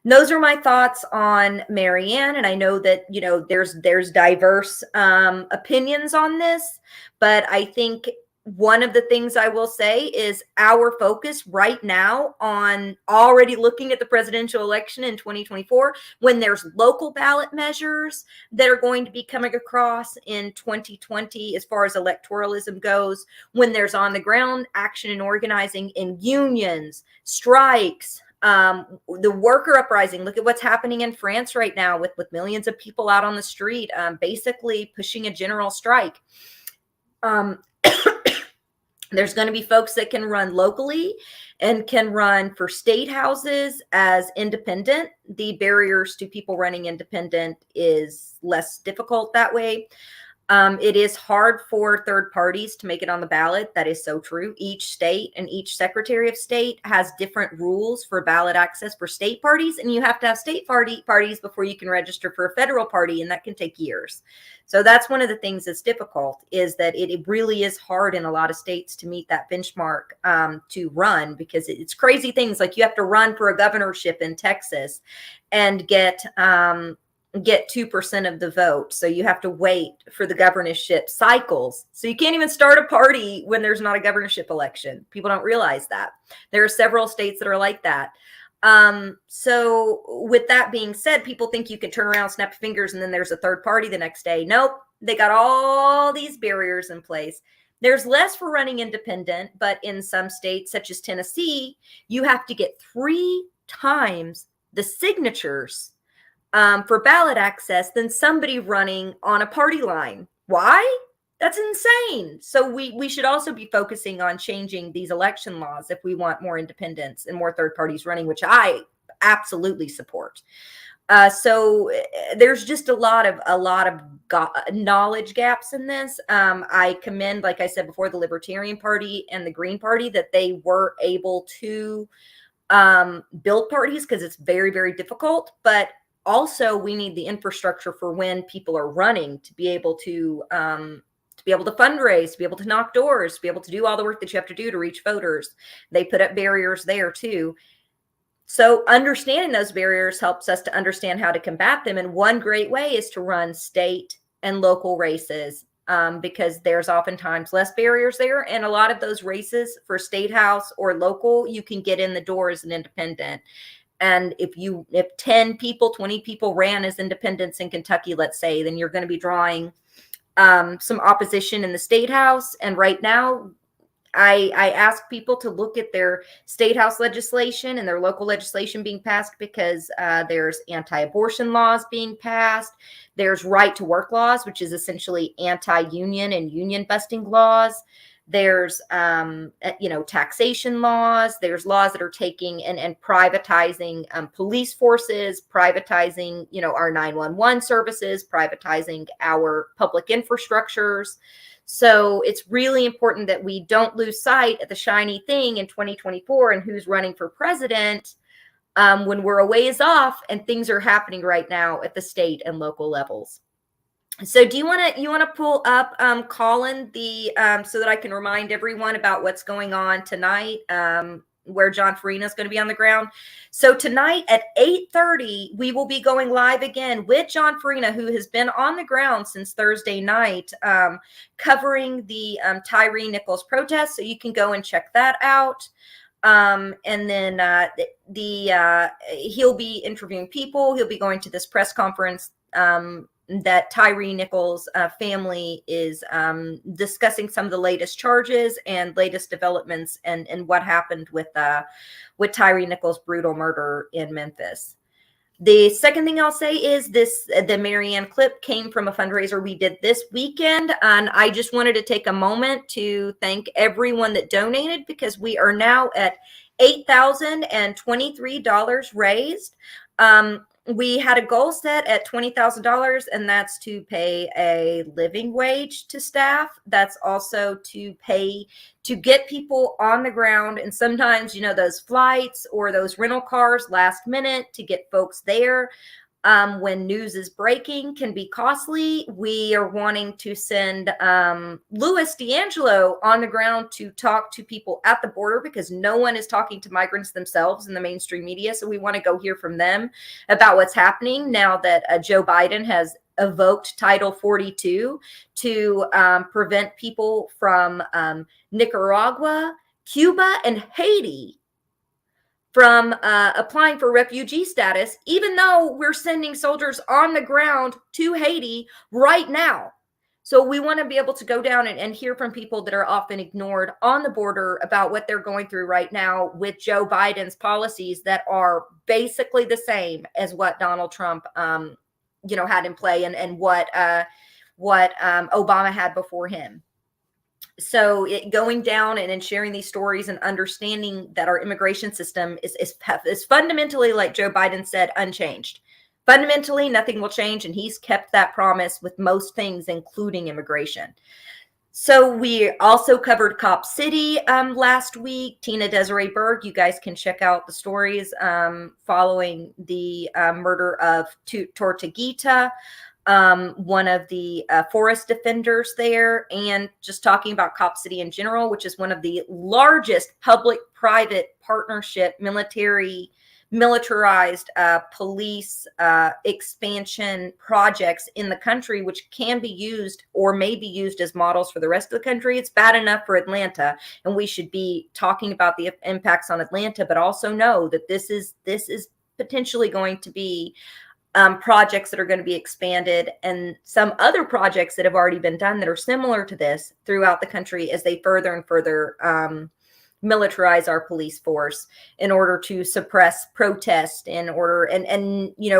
And those are my thoughts on Marianne. And I know that, there's diverse opinions on this, but I think one of the things I will say is our focus right now on already looking at the presidential election in 2024, when there's local ballot measures that are going to be coming across in 2020 as far as electoralism goes, when there's on the ground action and organizing in unions, strikes, the worker uprising. Look at what's happening in France right now with millions of people out on the street, basically pushing a general strike. There's going to be folks that can run locally and can run for state houses as independent. The barriers to people running independent is less difficult that way. It is hard for third parties to make it on the ballot. That is so true. Each state and each secretary of state has different rules for ballot access for state parties, and you have to have state parties before you can register for a federal party, and that can take years. So that's one of the things that's difficult, is that it really is hard in a lot of states to meet that benchmark to run, because it's crazy things like you have to run for a governorship in Texas and get 2% of the vote. So you have to wait for the governorship cycles. So you can't even start a party when there's not a governorship election. People don't realize that. There are several states that are like that. So with that being said, people think you can turn around, snap your fingers, and then there's a third party the next day. Nope. They got all these barriers in place. There's less for running independent, but in some states, such as Tennessee, you have to get 3 times the signatures for ballot access than somebody running on a party line. Why? That's insane. So we should also be focusing on changing these election laws if we want more independence and more third parties running, which I absolutely support. So there's just a lot of knowledge gaps in this. I commend, like I said before, the Libertarian Party and the Green Party, that they were able to build parties, because it's very, very difficult. But also, we need the infrastructure for when people are running to be able to fundraise, to be able to knock doors, to be able to do all the work that you have to do to reach voters. They put up barriers there too. So understanding those barriers helps us to understand how to combat them. And one great way is to run state and local races, because there's oftentimes less barriers there. And a lot of those races for state house or local, you can get in the door as an independent. And if 10 people, 20 people ran as independents in Kentucky, let's say, then you're going to be drawing some opposition in the state house. And right now, I ask people to look at their state house legislation and their local legislation being passed, because there's anti-abortion laws being passed. There's right to work laws, which is essentially anti-union and union busting laws. There's, taxation laws. There's laws that are taking and privatizing police forces, privatizing, our 911 services, privatizing our public infrastructures. So it's really important that we don't lose sight of the shiny thing in 2024 and who's running for president when we're a ways off and things are happening right now at the state and local levels. So do you want to pull up Colin so that I can remind everyone about what's going on tonight, where John Farina is going to be on the ground? So tonight at 8:30, we will be going live again with John Farina, who has been on the ground since Thursday night, covering the Tyre Nichols protest. So you can go and check that out. And then he'll be interviewing people. He'll be going to this press conference that Tyre Nichols' family is discussing some of the latest charges and latest developments and what happened with Tyre Nichols' brutal murder in Memphis. The second thing I'll say is the Marianne clip came from a fundraiser we did this weekend. And I just wanted to take a moment to thank everyone that donated, because we are now at $8,023 raised. We had a goal set at $20,000, and that's to pay a living wage to staff. That's also to get people on the ground. And sometimes, those flights or those rental cars last minute to get folks there when news is breaking can be costly. We are wanting to send Louis D'Angelo on the ground to talk to people at the border, because no one is talking to migrants themselves in the mainstream media. So we want to go hear from them about what's happening now that Joe Biden has evoked Title 42 to prevent people from Nicaragua, Cuba, and Haiti from applying for refugee status, even though we're sending soldiers on the ground to Haiti right now. So we want to be able to go down and hear from people that are often ignored on the border about what they're going through right now with Joe Biden's policies that are basically the same as what Donald Trump, had in play and what Obama had before him. So going down and sharing these stories and understanding that our immigration system is fundamentally, like Joe Biden said, unchanged. Fundamentally, nothing will change. And he's kept that promise with most things, including immigration. So we also covered Cop City last week. Tina Desiree Berg, you guys can check out the stories following the murder of Tortuguita, one of the forest defenders there, and just talking about Cop City in general, which is one of the largest public-private partnership militarized police expansion projects in the country, which can be used or may be used as models for the rest of the country. It's bad enough for Atlanta, and we should be talking about the impacts on Atlanta, but also know that this is potentially going to be projects that are going to be expanded, and some other projects that have already been done that are similar to this throughout the country as they further and further militarize our police force in order to suppress protest and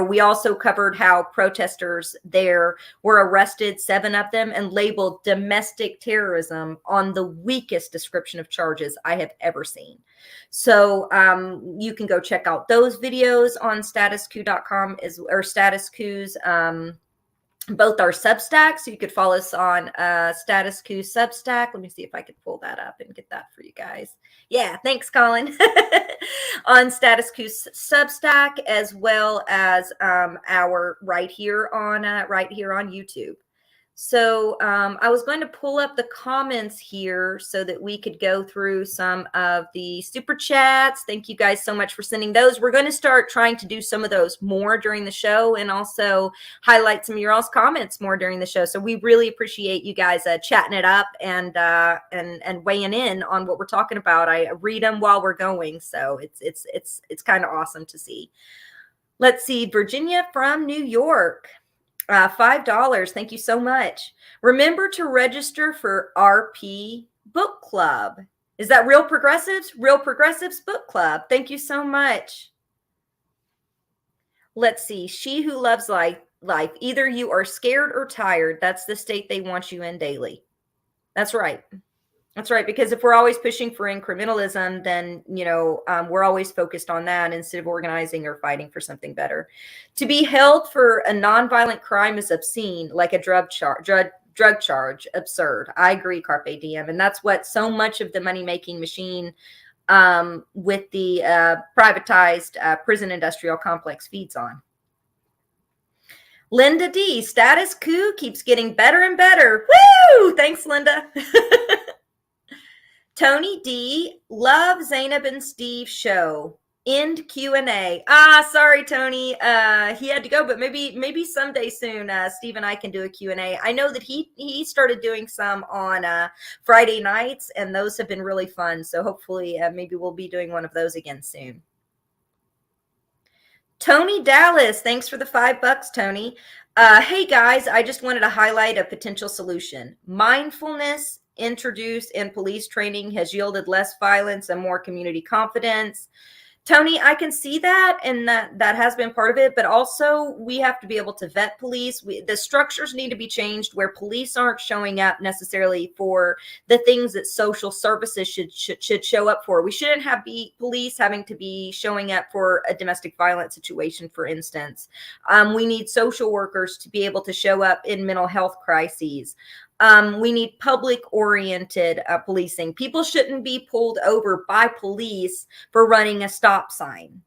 we also covered how protesters there were arrested, 7 of them, and labeled domestic terrorism on the weakest description of charges I have ever seen. So you can go check out those videos on statuscoup.com or StatusCoup's both our Substack. So you could follow us on Status Coup Substack. Let me see if I could pull that up and get that for you guys. Yeah, thanks, Colin. On Status Coup Substack, as well as our right here on YouTube. So I was going to pull up the comments here so that we could go through some of the super chats. Thank you guys so much for sending those. We're going to start trying to do some of those more during the show and also highlight some of your all's comments more during the show. So we really appreciate you guys chatting it up and weighing in on what we're talking about. I read them while we're going, so it's kind of awesome to see. Let's see, Virginia from New York. $5. Thank you so much. Remember to register for RP Book Club. Is that Real Progressives? Real Progressives Book Club. Thank you so much. Let's see. She who loves life. Either you are scared or tired. That's the state they want you in daily. That's right. That's right. Because if we're always pushing for incrementalism, then, we're always focused on that instead of organizing or fighting for something better. To be held for a nonviolent crime is obscene, like a drug charge, absurd. I agree, Carpe Diem. And that's what so much of the money-making machine with the privatized prison industrial complex feeds on. Linda D, Status Coup keeps getting better and better. Woo! Thanks, Linda. Tony D, love Zeynab and Steve show. End Q&A. Sorry, Tony. He had to go, but maybe someday soon, Steve and I can do a Q&A. I know that he started doing some on Friday nights, and those have been really fun. So hopefully, maybe we'll be doing one of those again soon. Tony Dallas, thanks for the $5, Tony. Hey guys, I just wanted to highlight a potential solution. Mindfulness introduced in police training has yielded less violence and more community confidence. Tony, I can see that, and that has been part of it, but also we have to be able to vet police. The structures need to be changed where police aren't showing up necessarily for the things that social services should show up for. We shouldn't have police having to be showing up for a domestic violence situation, for instance. We need social workers to be able to show up in mental health crises. We need public-oriented policing. People shouldn't be pulled over by police for running a stop sign.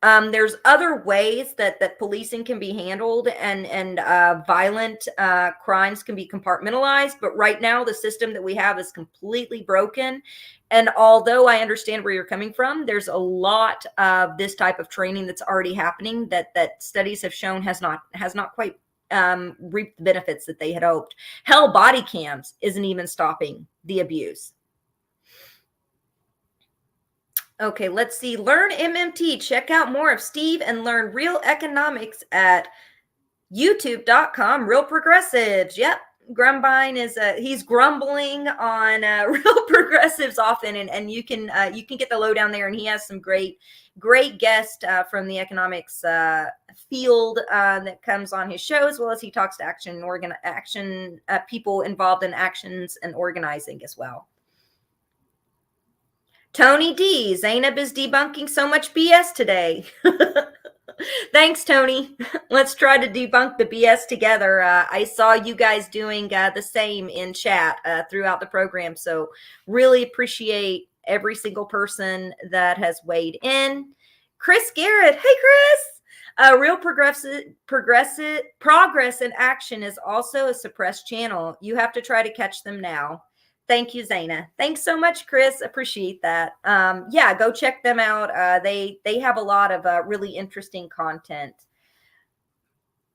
There's other ways that policing can be handled and violent crimes can be compartmentalized. But right now, the system that we have is completely broken. And although I understand where you're coming from, there's a lot of this type of training that's already happening that studies have shown has not quite reap the benefits that they had hoped. Hell, body cams isn't even stopping the abuse. Okay, let's see. Learn MMT. Check out more of Steve and learn real economics at youtube.com. Real Progressives. Yep. Grumbine is he's grumbling on Real Progressives often, and you can get the lowdown there, and he has some great guests from the economics field that comes on his show, as well as he talks to action people involved in actions and organizing as well. Tony D, Zeynab is debunking so much BS today. Thanks, Tony. Let's try to debunk the BS together. I saw you guys doing the same in chat throughout the program. So really appreciate every single person that has weighed in. Chris Garrett. Hey, Chris. Real progress and action is also a suppressed channel. You have to try to catch them now. Thank you, Zaina. Thanks so much, Chris. Appreciate that. Yeah, go check them out. They have a lot of really interesting content.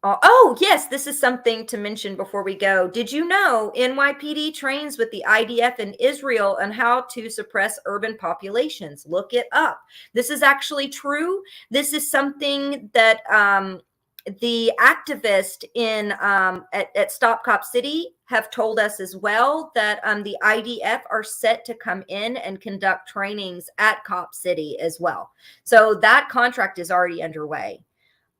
Oh, yes, this is something to mention before we go. Did you know NYPD trains with the IDF in Israel on how to suppress urban populations? Look it up. This is actually true. This is something that the activists in at Stop Cop City have told us as well, that the IDF are set to come in and conduct trainings at Cop City as well. So that contract is already underway.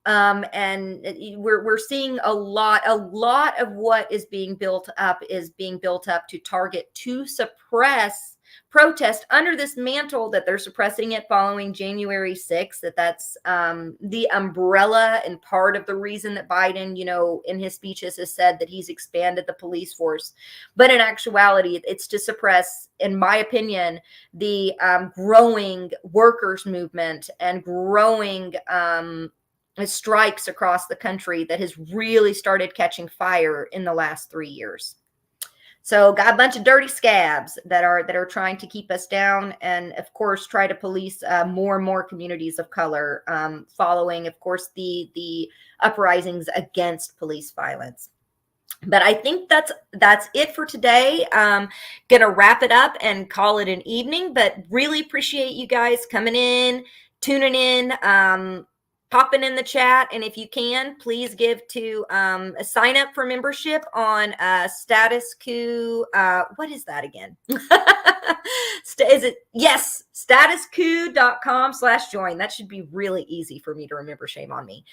And we're seeing a lot of what is being built up to target, to suppress protest under this mantle that they're suppressing it following January 6th. That's the umbrella and part of the reason that Biden, in his speeches has said that he's expanded the police force. But in actuality, it's to suppress, in my opinion, the growing workers movement and growing strikes across the country that has really started catching fire in the last 3 years. So got a bunch of dirty scabs that are trying to keep us down, and of course try to police more and more communities of color, following, of course, the uprisings against police violence. But I think that's it for today. Gonna wrap it up and call it an evening. But really appreciate you guys coming in, tuning in. Popping in the chat, and if you can, please give to a sign up for membership on Status Coup. What is that again? Is it? Yes, statuscoup.com/join. That should be really easy for me to remember. Shame on me.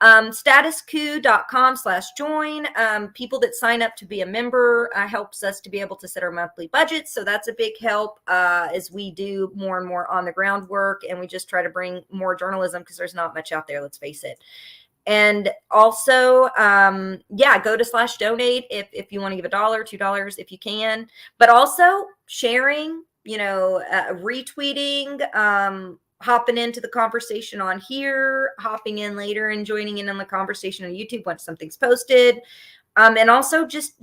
Statuscoup.com/join. People that sign up to be a member helps us to be able to set our monthly budgets. So that's a big help as we do more and more on the ground work, and we just try to bring more journalism because there's not much out there. Let's face it. And also, go to /donate if you want to give $1, $2, if you can, but also sharing, retweeting, hopping into the conversation on here, hopping in later and joining in on the conversation on YouTube once something's posted. And also just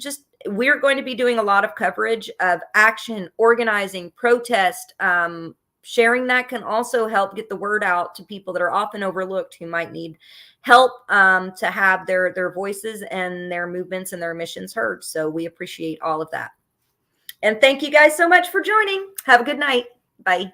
we're going to be doing a lot of coverage of action, organizing, protest. Sharing that can also help get the word out to people that are often overlooked who might need help to have their voices and their movements and their missions heard. So we appreciate all of that. And thank you guys so much for joining. Have a good night. Bye.